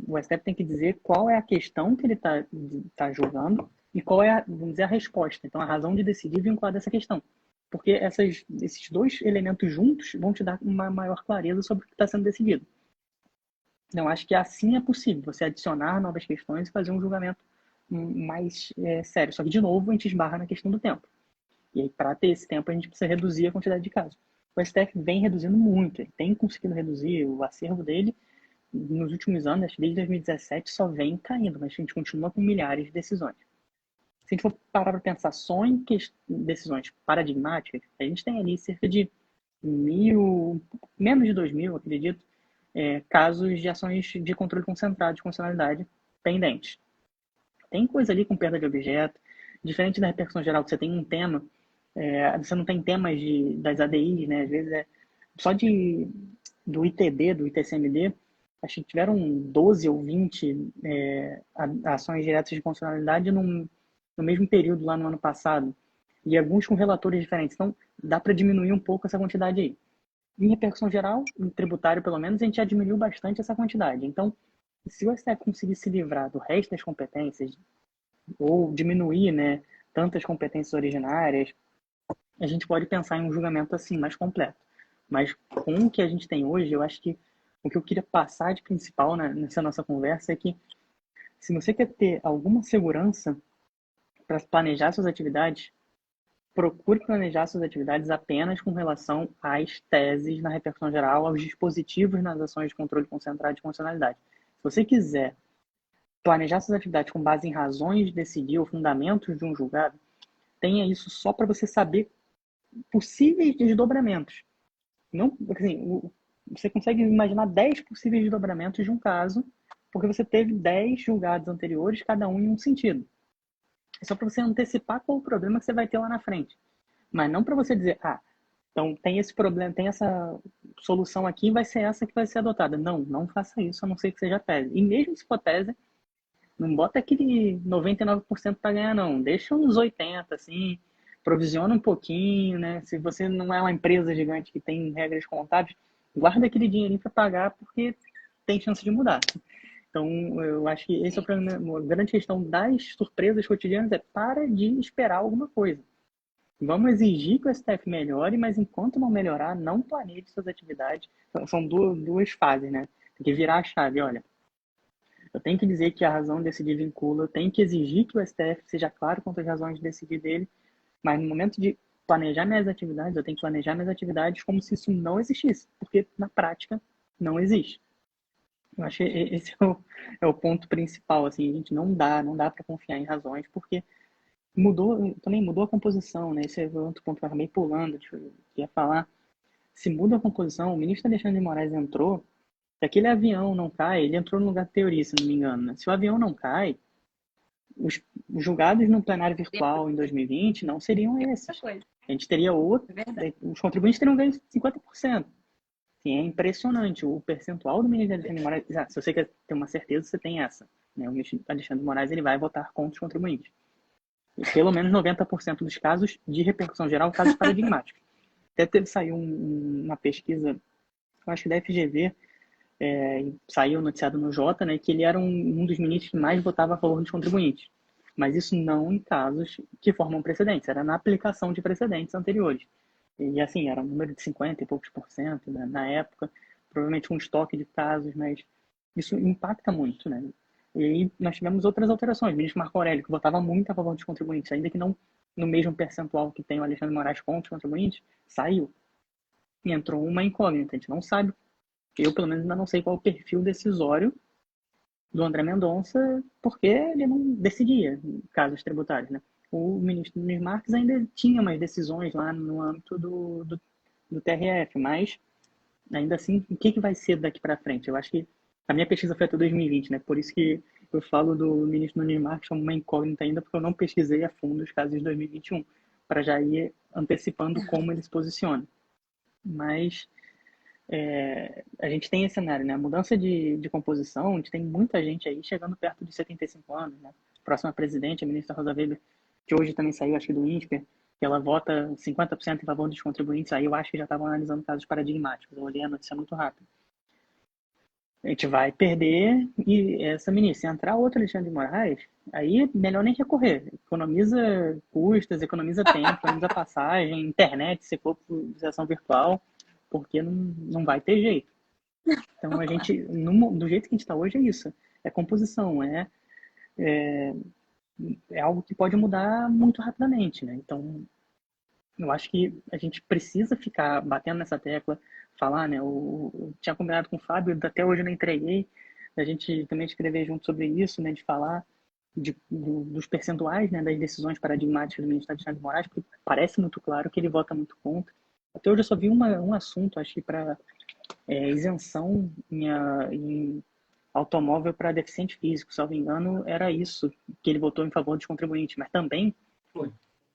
O STF tem que dizer qual é a questão que ele tá julgando e qual é, vamos dizer, a resposta. Então, a razão de decidir vinculada a essa questão. Porque esses dois elementos juntos vão te dar uma maior clareza sobre o que está sendo decidido. Então, acho que assim é possível você adicionar novas questões e fazer um julgamento mais sério. Só que, de novo, a gente esbarra na questão do tempo. E aí, para ter esse tempo, a gente precisa reduzir a quantidade de casos. O STF vem reduzindo muito, ele tem conseguido reduzir o acervo dele. Nos últimos anos, acho que desde 2017, só vem caindo, mas a gente continua com milhares de decisões. Se a gente for parar para pensar só em decisões paradigmáticas, a gente tem ali cerca de menos de 2.000, acredito, casos de ações de controle concentrado de constitucionalidade pendentes. Tem coisa ali com perda de objeto, diferente da repercussão geral, que você tem um tema, você não tem temas das ADIs, né? Às vezes só do ITB, do ITCMD, acho que tiveram 12 ou 20 ações diretas de constitucionalidade no mesmo período lá no ano passado, e alguns com relatores diferentes. Então, dá para diminuir um pouco essa quantidade aí. Em repercussão geral, em tributário pelo menos, a gente já diminuiu bastante essa quantidade. Então, se o STF conseguir se livrar do resto das competências, ou diminuir, né, tantas competências originárias, a gente pode pensar em um julgamento assim, mais completo. Mas com o que a gente tem hoje, eu acho que o que eu queria passar de principal nessa nossa conversa é que, se você quer ter alguma segurança para planejar suas atividades, procure planejar suas atividades apenas com relação às teses na repercussão geral, aos dispositivos nas ações de controle concentrado de constitucionalidade. Se você quiser planejar suas atividades com base em razões de decidir ou fundamentos de um julgado, tenha isso só para você saber possíveis desdobramentos. Não, assim, você consegue imaginar 10 possíveis desdobramentos de um caso, porque você teve 10 julgados anteriores, cada um em um sentido. É só para você antecipar qual o problema que você vai ter lá na frente. Mas não para você dizer, então tem esse problema, tem essa solução aqui, vai ser essa que vai ser adotada. Não, não faça isso, a não ser que seja tese. E mesmo se for tese, não bota aquele 99% para ganhar, não. Deixa uns 80%, assim, provisiona um pouquinho, né? Se você não é uma empresa gigante que tem regras contábeis, guarda aquele dinheirinho para pagar, porque tem chance de mudar. Então, eu acho que esse é o problema. A grande questão das surpresas cotidianas para de esperar alguma coisa. Vamos exigir que o STF melhore, mas enquanto não melhorar, não planeje suas atividades. São duas fases, né? Tem que virar a chave, olha. Eu tenho que dizer que a razão de decidir vincula, eu tenho que exigir que o STF seja claro quanto às razões de decidir dele, mas no momento de planejar minhas atividades, eu tenho que planejar minhas atividades como se isso não existisse, porque na prática não existe. Eu acho que esse é o ponto principal, assim, a gente não dá para confiar em razões, porque também mudou a composição, né? Esse é outro ponto que eu acabei pulando, ia falar. Se muda a composição, o ministro Alexandre de Moraes entrou, se aquele avião não cai, ele entrou no lugar de teoria, se não me engano, né? Se o avião não cai, os julgados no plenário virtual em 2020 não seriam esses. A gente teria outro, os contribuintes teriam ganho 50%. Sim, é impressionante o percentual do ministro Alexandre de Moraes. Se você quer ter uma certeza, você tem essa. Né? O ministro Alexandre de Moraes ele vai votar contra os contribuintes. E pelo menos 90% dos casos de repercussão geral, casos paradigmáticos. Até saiu uma pesquisa, eu acho que da FGV, saiu noticiado no Jota, né, que ele era um dos ministros que mais votava a favor dos contribuintes. Mas isso não em casos que formam precedentes, era na aplicação de precedentes anteriores. E assim, era um número de 50 e poucos por cento, né, na época, provavelmente um estoque de casos, mas isso impacta muito, né? E aí nós tivemos outras alterações. O ministro Marco Aurélio, que votava muito a favor dos contribuintes, ainda que não no mesmo percentual que tem o Alexandre de Moraes contra os contribuintes, saiu. E entrou uma incógnita, a gente não sabe. Eu, pelo menos, ainda não sei qual é o perfil decisório do André Mendonça, porque ele não decidia casos tributários, né? O ministro Nunes Marques ainda tinha umas decisões lá no âmbito do TRF, mas ainda assim, o que vai ser daqui para frente? Eu acho que a minha pesquisa foi até 2020, né? Por isso que eu falo do ministro Nunes Marques como uma incógnita ainda, porque eu não pesquisei a fundo os casos de 2021, para já ir antecipando como ele se posiciona. Mas a gente tem esse cenário, né? A mudança de composição, a gente tem muita gente aí chegando perto de 75 anos, né? A próxima presidente, a ministra Rosa Weber, que hoje também saiu, acho que do INSPER, que ela vota 50% em favor dos contribuintes, aí eu acho que já estavam analisando casos paradigmáticos. Eu olhei a notícia muito rápido. A gente vai perder e essa ministra, se entrar outra Alexandre de Moraes, aí melhor nem recorrer. Economiza custas, economiza tempo, economiza passagem, internet, se for por sessão virtual, porque não vai ter jeito. Então, a gente, do jeito que a gente está hoje, é isso. É composição, é algo que pode mudar muito rapidamente, né? Então, eu acho que a gente precisa ficar batendo nessa tecla, falar, né? Eu tinha combinado com o Fábio, até hoje eu não entreguei, a gente também escrever junto sobre isso, né? De falar dos percentuais, né? Das decisões paradigmáticas do ministro Alexandre de Moraes, porque parece muito claro que ele vota muito contra. Até hoje eu só vi um assunto, acho que para isenção em automóvel para deficiente físico, salvo engano, era isso, que ele votou em favor dos contribuintes, mas também,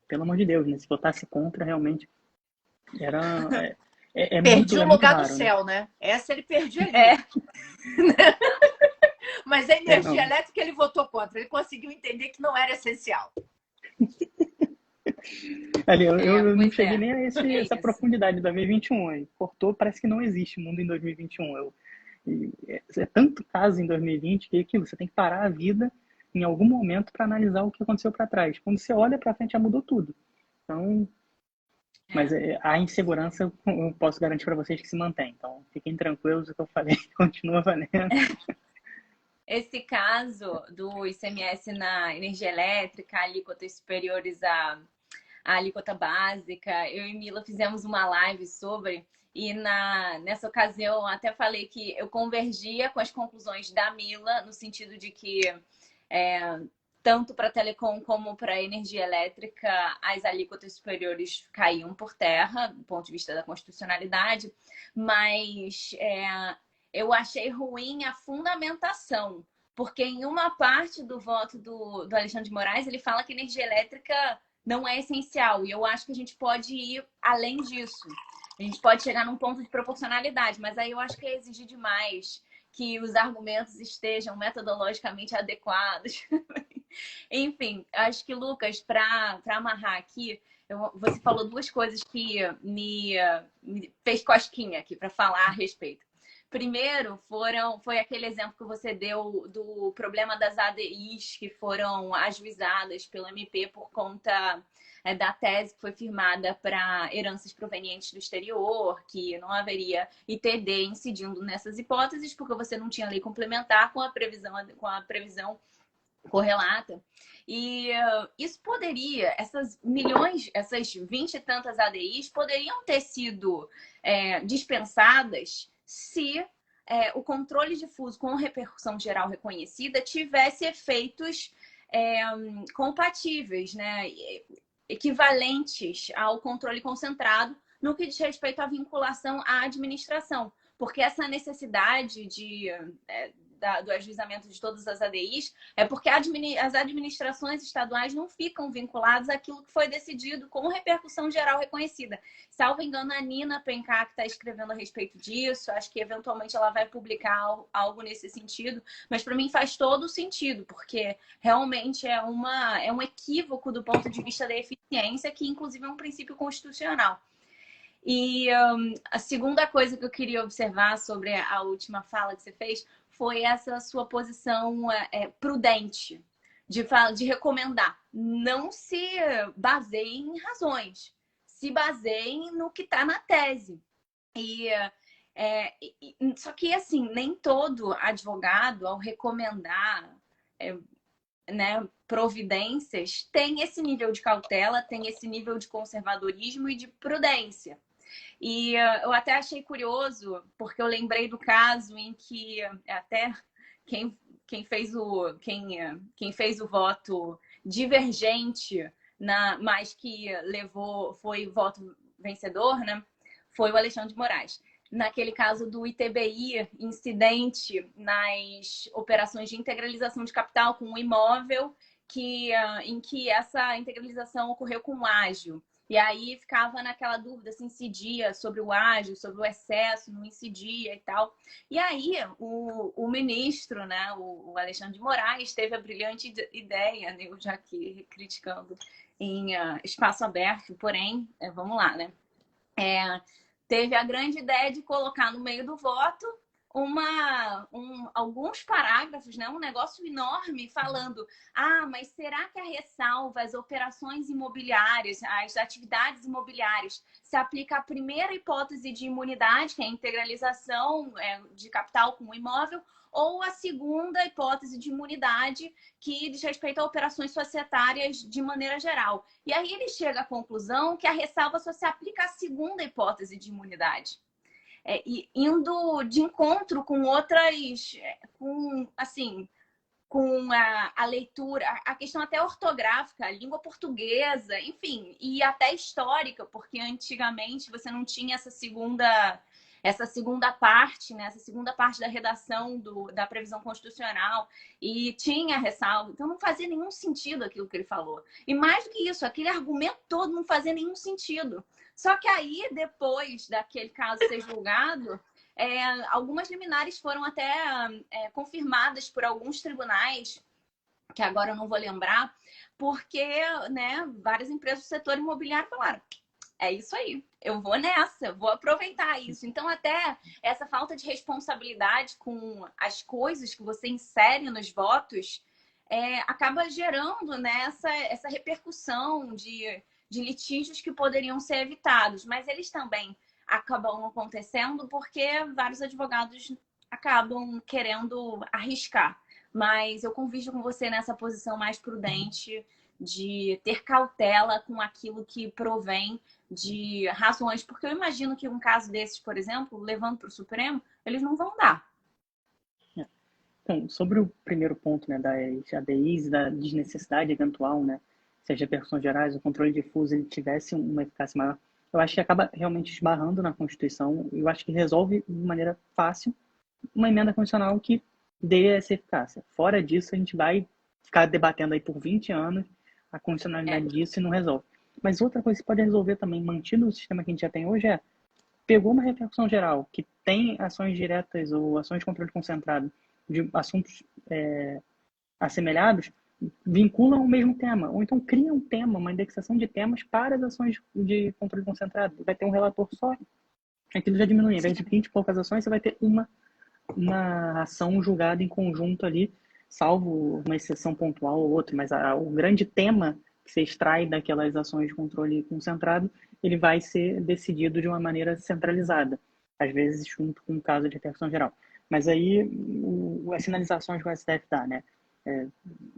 pelo amor de Deus, né? Se votasse contra, realmente era... Perdi o lugar raro, do céu, né? Essa ele perdia ali. Mas a não. energia elétrica ele votou contra. Ele conseguiu entender que não era essencial. Ali, eu não cheguei nem a essa profundidade de 2021. Aí. Cortou, parece que não existe mundo em 2021. É tanto caso em 2020 que aquilo, você tem que parar a vida em algum momento para analisar o que aconteceu para trás. Quando você olha para frente, já mudou tudo. Então, mas a insegurança eu posso garantir para vocês que se mantém. Então, fiquem tranquilos, o que eu falei continua valendo. Esse caso do ICMS na energia elétrica, alíquotas superiores à alíquota básica, eu e Mila fizemos uma live sobre, e nessa ocasião até falei que eu convergia com as conclusões da Mila, no sentido de que tanto para telecom como para energia elétrica, as alíquotas superiores caíam por terra, do ponto de vista da constitucionalidade, mas eu achei ruim a fundamentação, porque em uma parte do voto do Alexandre de Moraes, ele fala que energia elétrica não é essencial, e eu acho que a gente pode ir além disso. A gente pode chegar num ponto de proporcionalidade, mas aí eu acho que é exigir demais que os argumentos estejam metodologicamente adequados. Enfim, acho que, Lucas, para amarrar aqui, você falou duas coisas que me fez cosquinha aqui para falar a respeito. Primeiro, foi aquele exemplo que você deu do problema das ADIs que foram ajuizadas pelo MP por conta da tese que foi firmada para heranças provenientes do exterior, que não haveria ITD incidindo nessas hipóteses, porque você não tinha lei complementar com a previsão correlata. E isso poderia, essas 20 e tantas ADIs poderiam ter sido dispensadas se o controle difuso com repercussão geral reconhecida tivesse efeitos compatíveis, né? Equivalentes ao controle concentrado no que diz respeito à vinculação à administração. Porque essa necessidade do ajuizamento de todas as ADIs é porque as administrações estaduais não ficam vinculadas àquilo que foi decidido com repercussão geral reconhecida. Salvo engano, a Nina Pencar, que está escrevendo a respeito disso, acho que eventualmente ela vai publicar algo nesse sentido, mas para mim faz todo o sentido, porque realmente é um equívoco do ponto de vista da eficiência, que inclusive é um princípio constitucional. E a segunda coisa que eu queria observar sobre a última fala que você fez foi essa sua posição prudente de recomendar. Não se baseiem em razões, se baseiem no que está na tese. Só que, assim, nem todo advogado, ao recomendar né, providências, tem esse nível de cautela, tem esse nível de conservadorismo e de prudência. E eu até achei curioso, porque eu lembrei do caso em que até quem fez o voto divergente, mas que foi voto vencedor, né? Foi o Alexandre de Moraes. Naquele caso do ITBI, incidente nas operações de integralização de capital com o imóvel, em que essa integralização ocorreu com ágio. E aí ficava naquela dúvida se incidia sobre o ágio, sobre o excesso, não incidia e tal. E aí o ministro, né, o Alexandre de Moraes, teve a brilhante ideia, né, eu já aqui criticando em espaço aberto, porém, vamos lá, né? Teve a grande ideia de colocar no meio do voto alguns parágrafos, né? Um negócio enorme falando: mas será que a ressalva às operações imobiliárias, às atividades imobiliárias, se aplica à primeira hipótese de imunidade, que é a integralização de capital com o imóvel, ou a segunda hipótese de imunidade, que diz respeito a operações societárias de maneira geral? E aí ele chega à conclusão que a ressalva só se aplica à segunda hipótese de imunidade. E indo de encontro com outras, com a leitura, a questão até ortográfica, a língua portuguesa, enfim, e até histórica, porque antigamente você não tinha essa segunda parte, né? Essa segunda parte da redação da previsão constitucional, e tinha ressalva, então não fazia nenhum sentido aquilo que ele falou. E mais do que isso, aquele argumento todo não fazia nenhum sentido. Só que aí, depois daquele caso ser julgado, algumas liminares foram até confirmadas por alguns tribunais, que agora eu não vou lembrar, porque, né, várias empresas do setor imobiliário falaram: é isso aí, eu vou nessa, vou aproveitar isso. Então, até essa falta de responsabilidade com as coisas que você insere nos votos acaba gerando, né, essa repercussão de litígios que poderiam ser evitados. Mas eles também acabam acontecendo porque vários advogados acabam querendo arriscar. Mas eu convido com você nessa posição mais prudente de ter cautela com aquilo que provém de razões, porque eu imagino que um caso desses, por exemplo, levando para o Supremo, eles não vão dar. Então, sobre o primeiro ponto, né, das ADIs, da desnecessidade eventual, né, se as repercussões gerais, o controle difuso, ele tivesse uma eficácia maior, eu acho que acaba realmente esbarrando na Constituição. Eu acho que resolve de maneira fácil uma emenda constitucional que dê essa eficácia. Fora disso, a gente vai ficar debatendo aí por 20 anos a constitucionalidade disso e não resolve. Mas outra coisa que pode resolver também, mantido o sistema que a gente já tem hoje, pegou uma repercussão geral, que tem ações diretas ou ações de controle concentrado de assuntos assemelhados, vinculam o mesmo tema. Ou então cria um tema, uma indexação de temas para as ações de controle concentrado. Vai ter um relator só. Aquilo já diminui. Ao invés de 20 e poucas ações, você vai ter uma ação julgada em conjunto ali, salvo uma exceção pontual ou outra. Mas o grande tema que você extrai daquelas ações de controle concentrado, ele vai ser decidido de uma maneira centralizada, às vezes junto com o caso de repercussão geral. Mas aí, as sinalizações que o STF dá, né?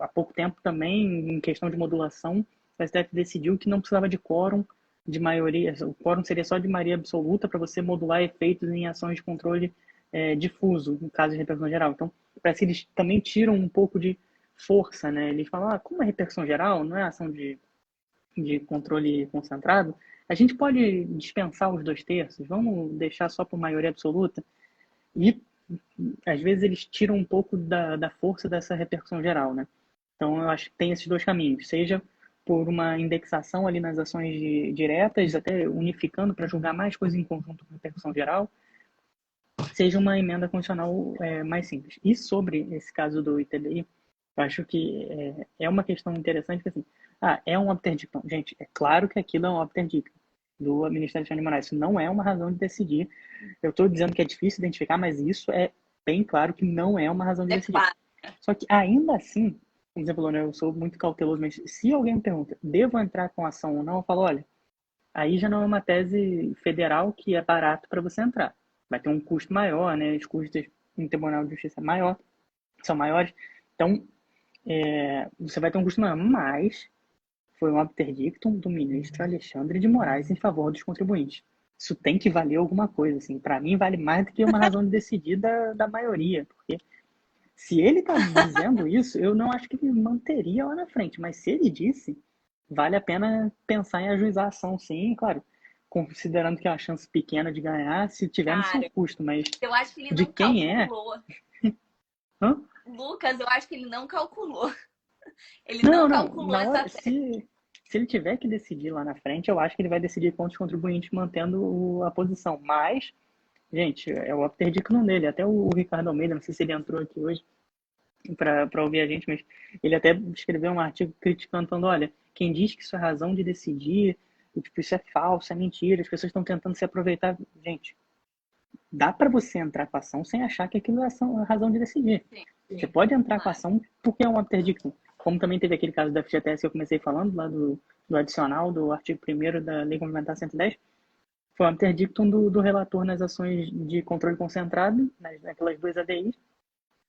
Há pouco tempo também, em questão de modulação, o STF decidiu que não precisava de quórum de maioria, o quórum seria só de maioria absoluta para você modular efeitos em ações de controle difuso, no caso de repercussão geral. Então, parece que eles também tiram um pouco de força, né? Eles falam, como é repercussão geral, não é ação de controle concentrado, a gente pode dispensar os 2/3, vamos deixar só por maioria absoluta. E, às vezes, eles tiram um pouco da força dessa repercussão geral, né? Então, eu acho que tem esses dois caminhos. Seja por uma indexação ali nas ações diretas, até unificando para julgar mais coisas em conjunto com repercussão geral, seja uma emenda constitucional mais simples. E sobre esse caso do ITBI, eu acho que é uma questão interessante, que assim, é um obter-dictum. Gente, é claro que aquilo é um obter-dictum do Ministério Alexandre de Moraes. Isso não é uma razão de decidir. Eu estou dizendo que é difícil identificar, mas isso é bem claro que não é uma razão de decidir. Claro. Só que ainda assim, por exemplo, né, eu sou muito cauteloso, mas se alguém me pergunta, devo entrar com ação ou não, eu falo, olha, aí já não é uma tese federal que é barato para você entrar. Vai ter um custo maior, né? Os custos em Tribunal de Justiça são maiores. Então, você vai ter um custo maior. Mas foi um obter-dictum do ministro Alexandre de Moraes em favor dos contribuintes. Isso tem que valer alguma coisa. Assim. Para mim, vale mais do que uma razão de decidir da maioria. Porque se ele está dizendo isso, eu não acho que ele manteria lá na frente. Mas se ele disse, vale a pena pensar em ajuizar a ação, sim, claro. Considerando que é uma chance pequena de ganhar, se tiver no seu custo, mas eu acho que ele de não quem calculou. Hã? Lucas, eu acho que ele não calculou. Ele Não, calculou na hora, essa se ele tiver que decidir lá na frente, eu acho que ele vai decidir contra os contribuintes mantendo a posição. Mas, gente, é o obter-dictum dele. Até o Ricardo Almeida, não sei se ele entrou aqui hoje para ouvir a gente, mas ele até escreveu um artigo criticando, falando, olha, quem diz que isso é razão de decidir, tipo, isso é falso, é mentira, as pessoas estão tentando se aproveitar. Gente, dá para você entrar com a ação sem achar que aquilo é a razão de decidir. Sim. Você pode entrar com a ação porque é um obter-dictum. Como também teve aquele caso da FGTS que eu comecei falando, lá do adicional do artigo 1º da Lei Complementar 110, foi um interdictum do relator nas ações de controle concentrado, naquelas 2 ADIs,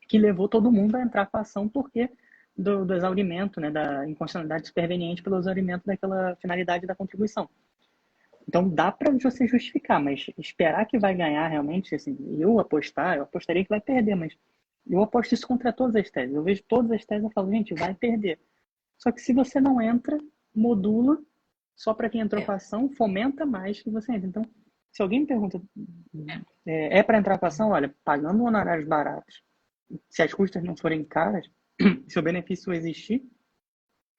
que levou todo mundo a entrar com a ação porque do exaurimento, né, da inconstitucionalidade superveniente pelo exaurimento daquela finalidade da contribuição. Então dá para você justificar, mas esperar que vai ganhar realmente, assim, eu apostaria que vai perder, mas eu aposto isso contra todas as teses. Eu vejo todas as teses e falo, gente, vai perder. Só que se você não entra, modula, só para quem entrou com a ação, fomenta mais que você entra. Então, se alguém me pergunta, para entrar com a ação? Olha, pagando honorários baratos, se as custas não forem caras, se o benefício existir,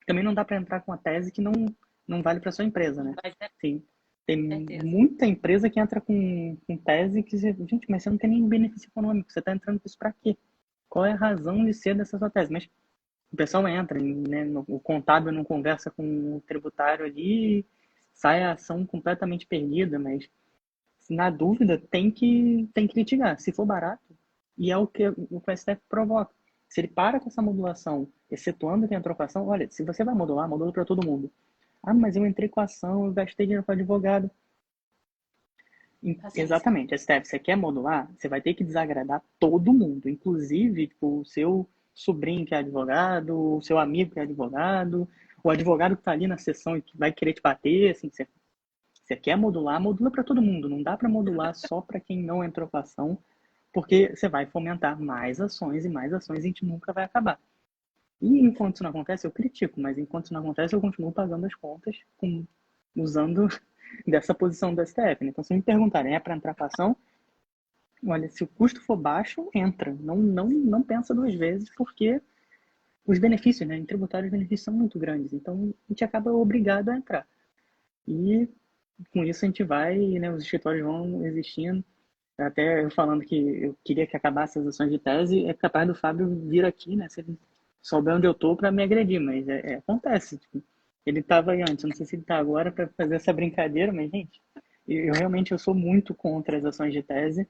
também não dá para entrar com a tese que não vale para sua empresa, né? Sim. Tem muita empresa que entra com tese que, gente, mas você não tem nem benefício econômico, você está entrando com isso para quê? Qual é a razão de ser dessa sua tese? Mas o pessoal entra, né, o contábil não conversa com o tributário ali, sai a ação completamente perdida, mas na dúvida tem que litigar. Se for barato, e é o que o STF provoca. Se ele para com essa modulação, excetuando quem entrou com a ação, olha, se você vai modular, modula para todo mundo. Mas eu entrei com a ação, eu gastei dinheiro com advogado. Exatamente, STF, você quer modular, você vai ter que desagradar todo mundo, inclusive tipo, o seu sobrinho que é advogado, o seu amigo que é advogado, o advogado que está ali na sessão e que vai querer te bater, assim, você quer modular, modula para todo mundo, não dá para modular só para quem não entrou com a ação, porque você vai fomentar mais ações e a gente nunca vai acabar. E enquanto isso não acontece, eu critico, mas enquanto isso não acontece, eu continuo pagando as contas usando dessa posição do STF. Né? Então, se me perguntarem, é para entrar com a ação? Olha, se o custo for baixo, entra. Não pensa 2 vezes, porque os benefícios, né, em tributário, os benefícios são muito grandes. Então, a gente acaba obrigado a entrar. E com isso a gente vai, né, os escritórios vão existindo. Até eu falando que eu queria que acabasse as ações de tese, é capaz do Fábio vir aqui, né, se ele souber onde eu tô, para me agredir, mas acontece. Tipo, ele estava aí antes, eu não sei se ele está agora para fazer essa brincadeira, mas, gente, eu realmente sou muito contra as ações de tese,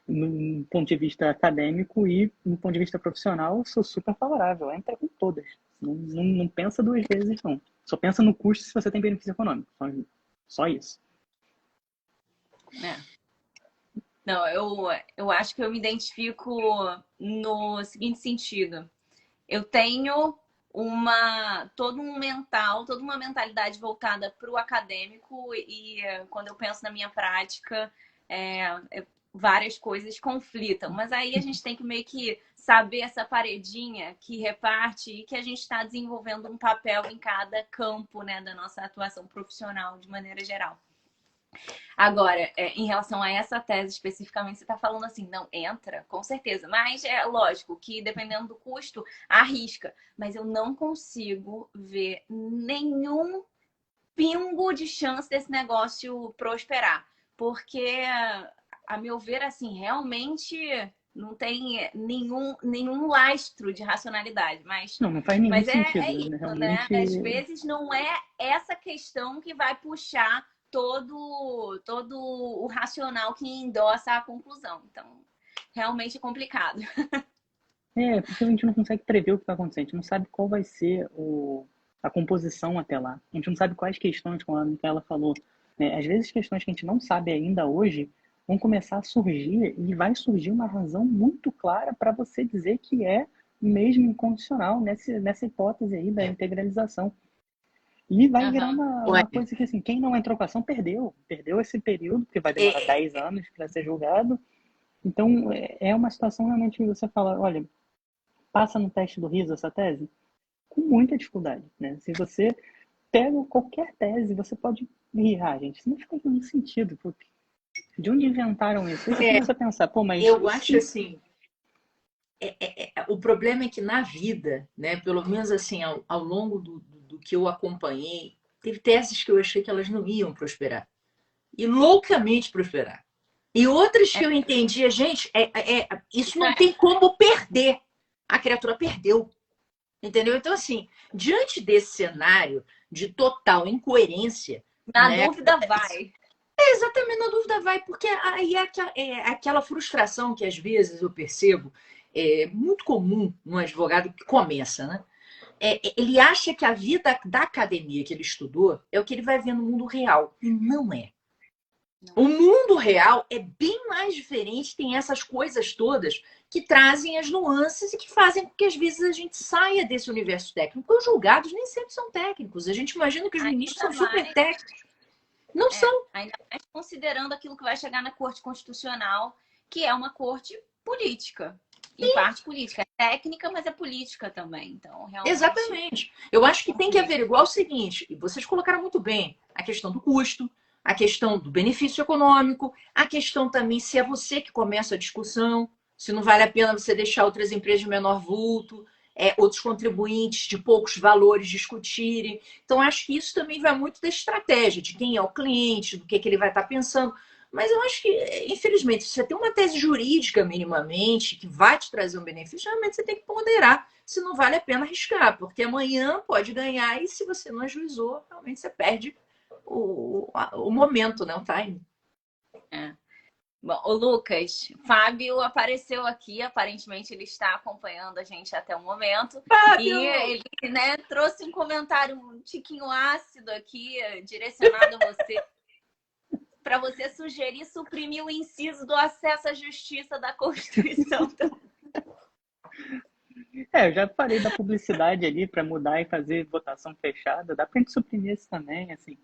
no ponto de vista acadêmico e no ponto de vista profissional, sou super favorável. Entra com todas. Não pensa 2 vezes, não. Só pensa no custo se você tem benefício econômico. Só isso. Não, eu acho que eu me identifico no seguinte sentido. Eu tenho toda uma mentalidade voltada para o acadêmico e quando eu penso na minha prática, várias coisas conflitam. Mas aí a gente tem que meio que saber essa paredinha que reparte e que a gente está desenvolvendo um papel em cada campo, né, da nossa atuação profissional de maneira geral. Agora, em relação a essa tese especificamente, você está falando assim, não, entra, com certeza. Mas é lógico que, dependendo do custo, arrisca. Mas eu não consigo ver nenhum pingo de chance desse negócio prosperar. Porque, a meu ver, assim, realmente não tem nenhum lastro de racionalidade. Não faz nenhum Mas sentido, isso, né? né? Realmente. Às vezes não é essa questão que vai puxar todo o racional que endossa a conclusão. Então, realmente é complicado. Porque a gente não consegue prever o que vai acontecer. A gente não sabe qual vai ser a composição até lá. A gente não sabe quais questões, como a Micaela falou, né? Às vezes, questões que a gente não sabe ainda hoje vão começar a surgir e vai surgir uma razão muito clara para você dizer que é mesmo incondicional nessa hipótese aí da integralização. E vai virar uma coisa que, assim, quem não entrou com a ação perdeu. Perdeu esse período, porque vai demorar 10 anos para ser julgado. Então, é uma situação realmente que você fala, olha, passa no teste do riso essa tese? Com muita dificuldade, né? Se você pega qualquer tese, você pode rir, gente, isso não faz nenhum sentido, porque de onde inventaram isso? Aí você começa a pensar, pô, mas... Eu acho assim, o problema é que na vida, né, pelo menos assim, ao longo do que eu acompanhei, teve teses que eu achei que elas não iam prosperar. E loucamente prosperar. E outras que eu entendia, gente, isso não tem como perder. A criatura perdeu. Entendeu? Então, assim, diante desse cenário de total incoerência. Na né, dúvida, vai. Exatamente, na dúvida vai, porque aí é aquela frustração que às vezes eu percebo, é muito comum num advogado que começa, né? Ele acha que a vida da academia que ele estudou é o que ele vai ver no mundo real. E não é. O mundo real é bem mais diferente, tem essas coisas todas que trazem as nuances e que fazem com que às vezes a gente saia desse universo técnico. Porque os julgados nem sempre são técnicos. A gente imagina que os ministros são super técnicos. Não são. Ainda mais considerando aquilo que vai chegar na Corte Constitucional, que é uma corte política. Em parte política. É técnica, mas é política também. Então, realmente... Exatamente. Eu acho que tem que averiguar o seguinte, e vocês colocaram muito bem, a questão do custo, a questão do benefício econômico, a questão também se é você que começa a discussão, se não vale a pena você deixar outras empresas de menor vulto, outros contribuintes de poucos valores discutirem. Então, acho que isso também vai muito da estratégia, de quem é o cliente, do que ele vai estar pensando. Mas eu acho que, infelizmente, se você tem uma tese jurídica minimamente, que vai te trazer um benefício, realmente você tem que ponderar se não vale a pena arriscar, porque amanhã pode ganhar e se você não ajuizou, realmente você perde o momento, né? O time. Bom, o Lucas, Fábio apareceu aqui, aparentemente ele está acompanhando a gente até o momento. Fábio! E ele, né, trouxe um comentário um tiquinho ácido aqui, direcionado a você, para você sugerir suprimir o inciso do acesso à justiça da Constituição. Eu já falei da publicidade ali para mudar e fazer votação fechada, dá para gente suprimir isso também, assim.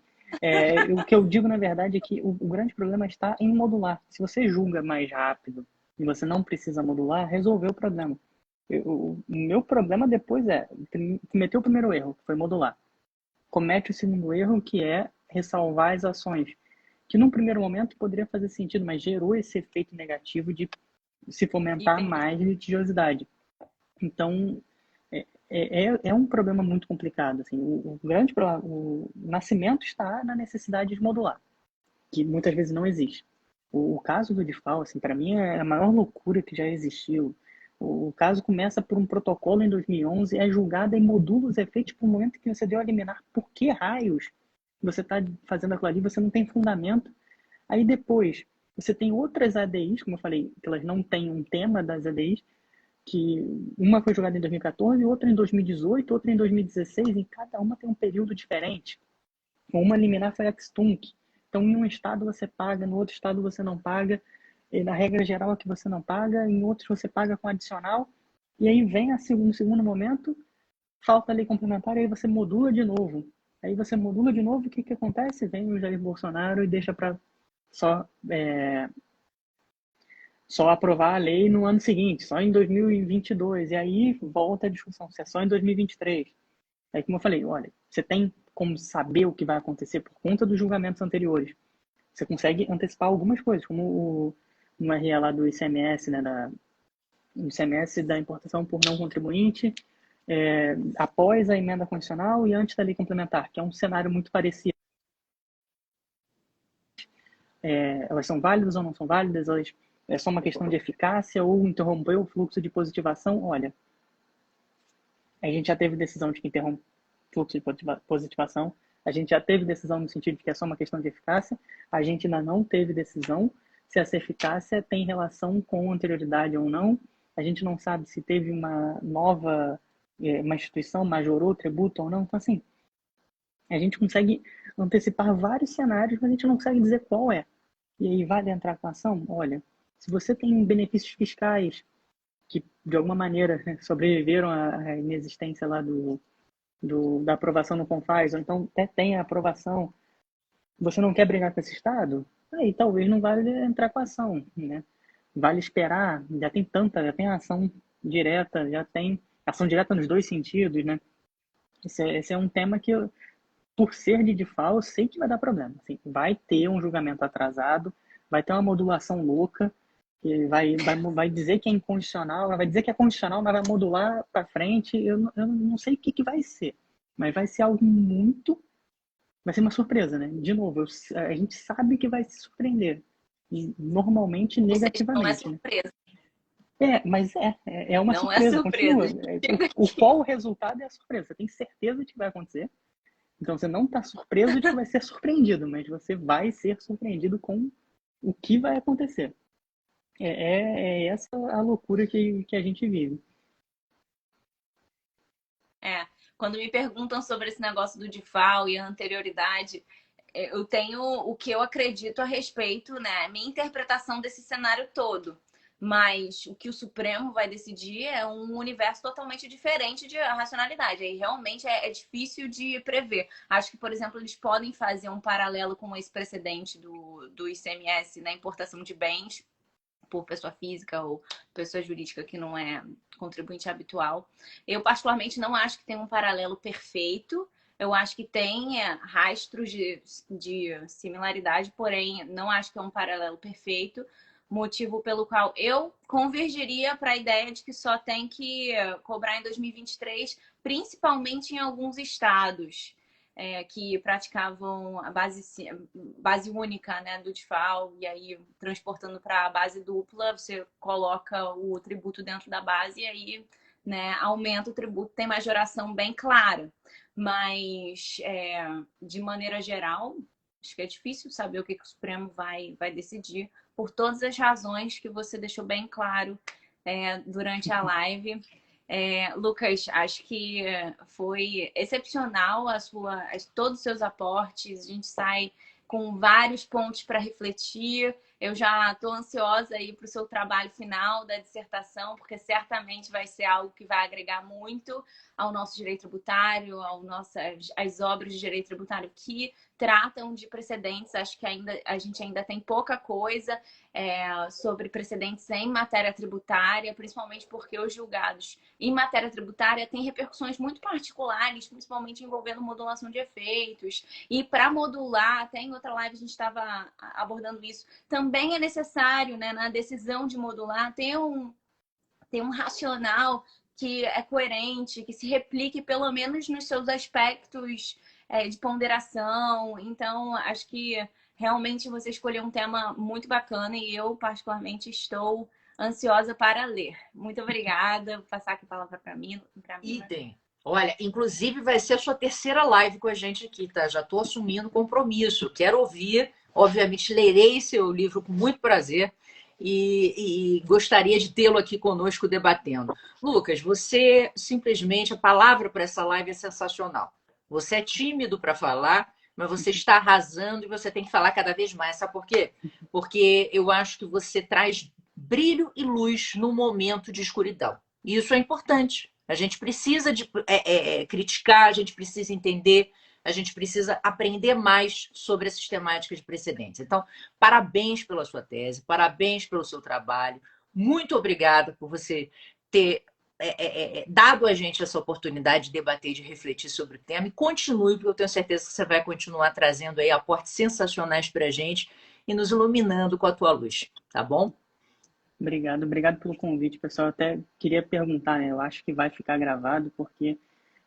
O que eu digo, na verdade, é que o grande problema está em modular. Se você julga mais rápido e você não precisa modular, resolveu o problema. O meu problema depois cometeu o primeiro erro, que foi modular. Comete o segundo erro, que é ressalvar as ações, que num primeiro momento poderia fazer sentido, mas gerou esse efeito negativo de se fomentar mais litigiosidade. Então, é um problema muito complicado. Assim, o nascimento está na necessidade de modular, que muitas vezes não existe. O caso do DIFAL, assim, para mim, é a maior loucura que já existiu. O caso começa por um protocolo em 2011, é julgado e modula os efeitos para o momento que você deu a liminar. Por que raios você está fazendo aquilo ali? Você não tem fundamento. Aí depois, você tem outras ADIs, como eu falei, que elas não têm um tema das ADIs, que uma foi julgada em 2014, outra em 2018, outra em 2016, e cada uma tem um período diferente. Uma liminar foi ex-tunc. Então, em um estado você paga, no outro estado você não paga, e na regra geral é que você não paga, em outros você paga com adicional, e aí vem no segundo momento, falta a lei complementar, e aí você modula de novo. Aí você modula de novo, o que acontece? Vem o Jair Bolsonaro e deixa para só só aprovar a lei no ano seguinte, só em 2022, e aí volta a discussão, se é só em 2023. Aí, como eu falei, olha, você tem como saber o que vai acontecer por conta dos julgamentos anteriores. Você consegue antecipar algumas coisas, como no RE lá do ICMS, né, o ICMS da importação por não contribuinte, após a emenda condicional e antes da lei complementar, que é um cenário muito parecido. Elas são válidas ou não são válidas? É só uma questão de eficácia ou interromper o fluxo de positivação? Olha, a gente já teve decisão de que interrompe o fluxo de positivação, a gente já teve decisão no sentido de que é só uma questão de eficácia, a gente ainda não teve decisão se essa eficácia tem relação com anterioridade ou não, a gente não sabe se teve uma nova, uma instituição majorou tributo ou não, então assim, a gente consegue antecipar vários cenários, mas a gente não consegue dizer qual é. E aí vale entrar com a ação? Olha, se você tem benefícios fiscais que, de alguma maneira, sobreviveram à inexistência lá da aprovação no CONFAS, ou então até tem a aprovação, você não quer brigar com esse Estado? Aí talvez não vale entrar com a ação, né? Vale esperar, já tem ação direta, já tem ação direta nos dois sentidos, né? Esse é um tema que por ser de DIFAL, eu sei que vai dar problema. Assim, vai ter um julgamento atrasado, vai ter uma modulação louca, que vai dizer que é incondicional, vai dizer que é condicional, mas vai modular para frente. Eu não sei o que vai ser, mas vai ser algo muito. Vai ser uma surpresa, né? De novo, a gente sabe que vai se surpreender. E normalmente negativamente. Não é surpresa. Mas é uma não surpresa. É surpresa. Qual o resultado é a surpresa. Você tem certeza de que vai acontecer. Então você não está surpreso de que vai ser surpreendido, mas você vai ser surpreendido com o que vai acontecer. É essa a loucura que a gente vive. Quando me perguntam sobre esse negócio do DIFAL e a anterioridade, eu tenho o que eu acredito a respeito, né? Minha interpretação desse cenário todo. Mas o que o Supremo vai decidir é um universo totalmente diferente de racionalidade. Aí realmente é difícil de prever. Acho que, por exemplo, eles podem fazer um paralelo com esse precedente do ICMS na importação de bens por pessoa física ou pessoa jurídica que não é contribuinte habitual. Eu, particularmente, não acho que tem um paralelo perfeito. Eu acho que tem rastros de similaridade, porém, não acho que é um paralelo perfeito. Motivo pelo qual eu convergiria para a ideia de que só tem que cobrar em 2023, principalmente em alguns estados que praticavam a base única, né, do DIFAL, e aí transportando para a base dupla, você coloca o tributo dentro da base e aí, né, aumenta o tributo, tem majoração bem clara. Mas, de maneira geral, acho que é difícil saber o que o Supremo vai decidir, por todas as razões que você deixou bem claro durante a live. Lucas, acho que foi excepcional todos os seus aportes. A gente sai com vários pontos para refletir. Eu já estou ansiosa aí para o seu trabalho final da dissertação, porque certamente vai ser algo que vai agregar muito ao nosso direito tributário, às obras de direito tributário que tratam de precedentes. Acho que a gente ainda tem pouca coisa sobre precedentes em matéria tributária, principalmente porque os julgados em matéria tributária têm repercussões muito particulares, principalmente envolvendo modulação de efeitos. E para modular, até em outra live a gente estava abordando isso, também é necessário, né, na decisão de modular, ter um racional que é coerente, que se replique pelo menos nos seus aspectos de ponderação. Então, acho que realmente você escolheu um tema muito bacana e eu, particularmente, estou ansiosa para ler. Muito obrigada. Vou passar aqui a palavra para mim. Idem. Olha, inclusive vai ser a sua terceira live com a gente aqui, tá? Já estou assumindo compromisso. Quero ouvir. Obviamente, lerei seu livro com muito prazer e gostaria de tê-lo aqui conosco debatendo. Lucas, você simplesmente, a palavra para essa live é sensacional. Você é tímido para falar, mas você está arrasando e você tem que falar cada vez mais. Sabe por quê? Porque eu acho que você traz brilho e luz no momento de escuridão. E isso é importante. A gente precisa de criticar, a gente precisa entender, a gente precisa aprender mais sobre a sistemática de precedentes. Então, parabéns pela sua tese, parabéns pelo seu trabalho. Muito obrigada por você ter dado a gente essa oportunidade de debater, de refletir sobre o tema. E continue, porque eu tenho certeza que você vai continuar trazendo aí aportes sensacionais para a gente e nos iluminando com a tua luz, tá bom? Obrigado pelo convite, pessoal. Eu até queria perguntar, né? Eu acho que vai ficar gravado, porque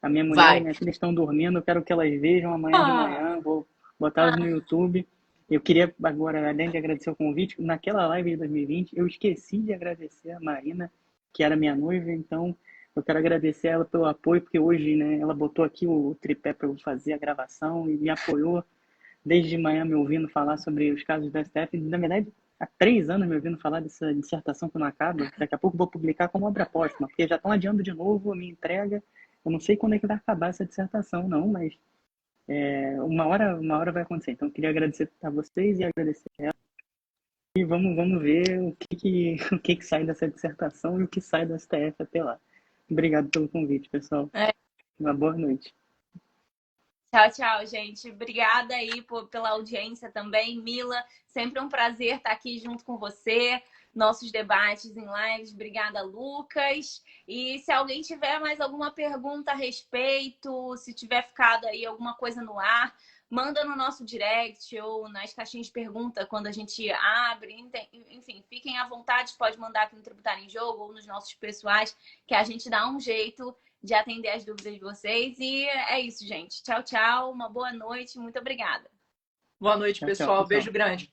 a minha mulher e minha filha estão dormindo, eu quero que elas vejam amanhã de manhã, vou botá-las no YouTube. Eu queria agora, além de agradecer o convite, naquela live de 2020, eu esqueci de agradecer a Marina, que era minha noiva, então eu quero agradecer ela pelo apoio, porque hoje, né, ela botou aqui o tripé para eu fazer a gravação e me apoiou desde de manhã me ouvindo falar sobre os casos da STF. Na verdade, há 3 anos me ouvindo falar dessa dissertação que não acaba. Daqui a pouco vou publicar como obra póstuma, porque já estão adiando de novo a minha entrega. Eu não sei quando é que vai acabar essa dissertação, não, mas uma hora vai acontecer. Então, eu queria agradecer a vocês e agradecer a ela. E vamos ver o que sai dessa dissertação e o que sai do STF até lá. Obrigado pelo convite, pessoal. Uma boa noite. Tchau, tchau, gente. Obrigada aí pela audiência também. Mila, sempre um prazer estar aqui junto com você. Nossos debates em lives. Obrigada, Lucas. E se alguém tiver mais alguma pergunta a respeito, se tiver ficado aí alguma coisa no ar, manda no nosso direct ou nas caixinhas de pergunta quando a gente abre. Enfim, fiquem à vontade. Pode mandar aqui no Tributário em Jogo ou nos nossos pessoais, que a gente dá um jeito de atender as dúvidas de vocês. E é isso, gente. Tchau, tchau. Uma boa noite. Muito obrigada. Boa noite, pessoal. Tchau, pessoal. Beijo grande.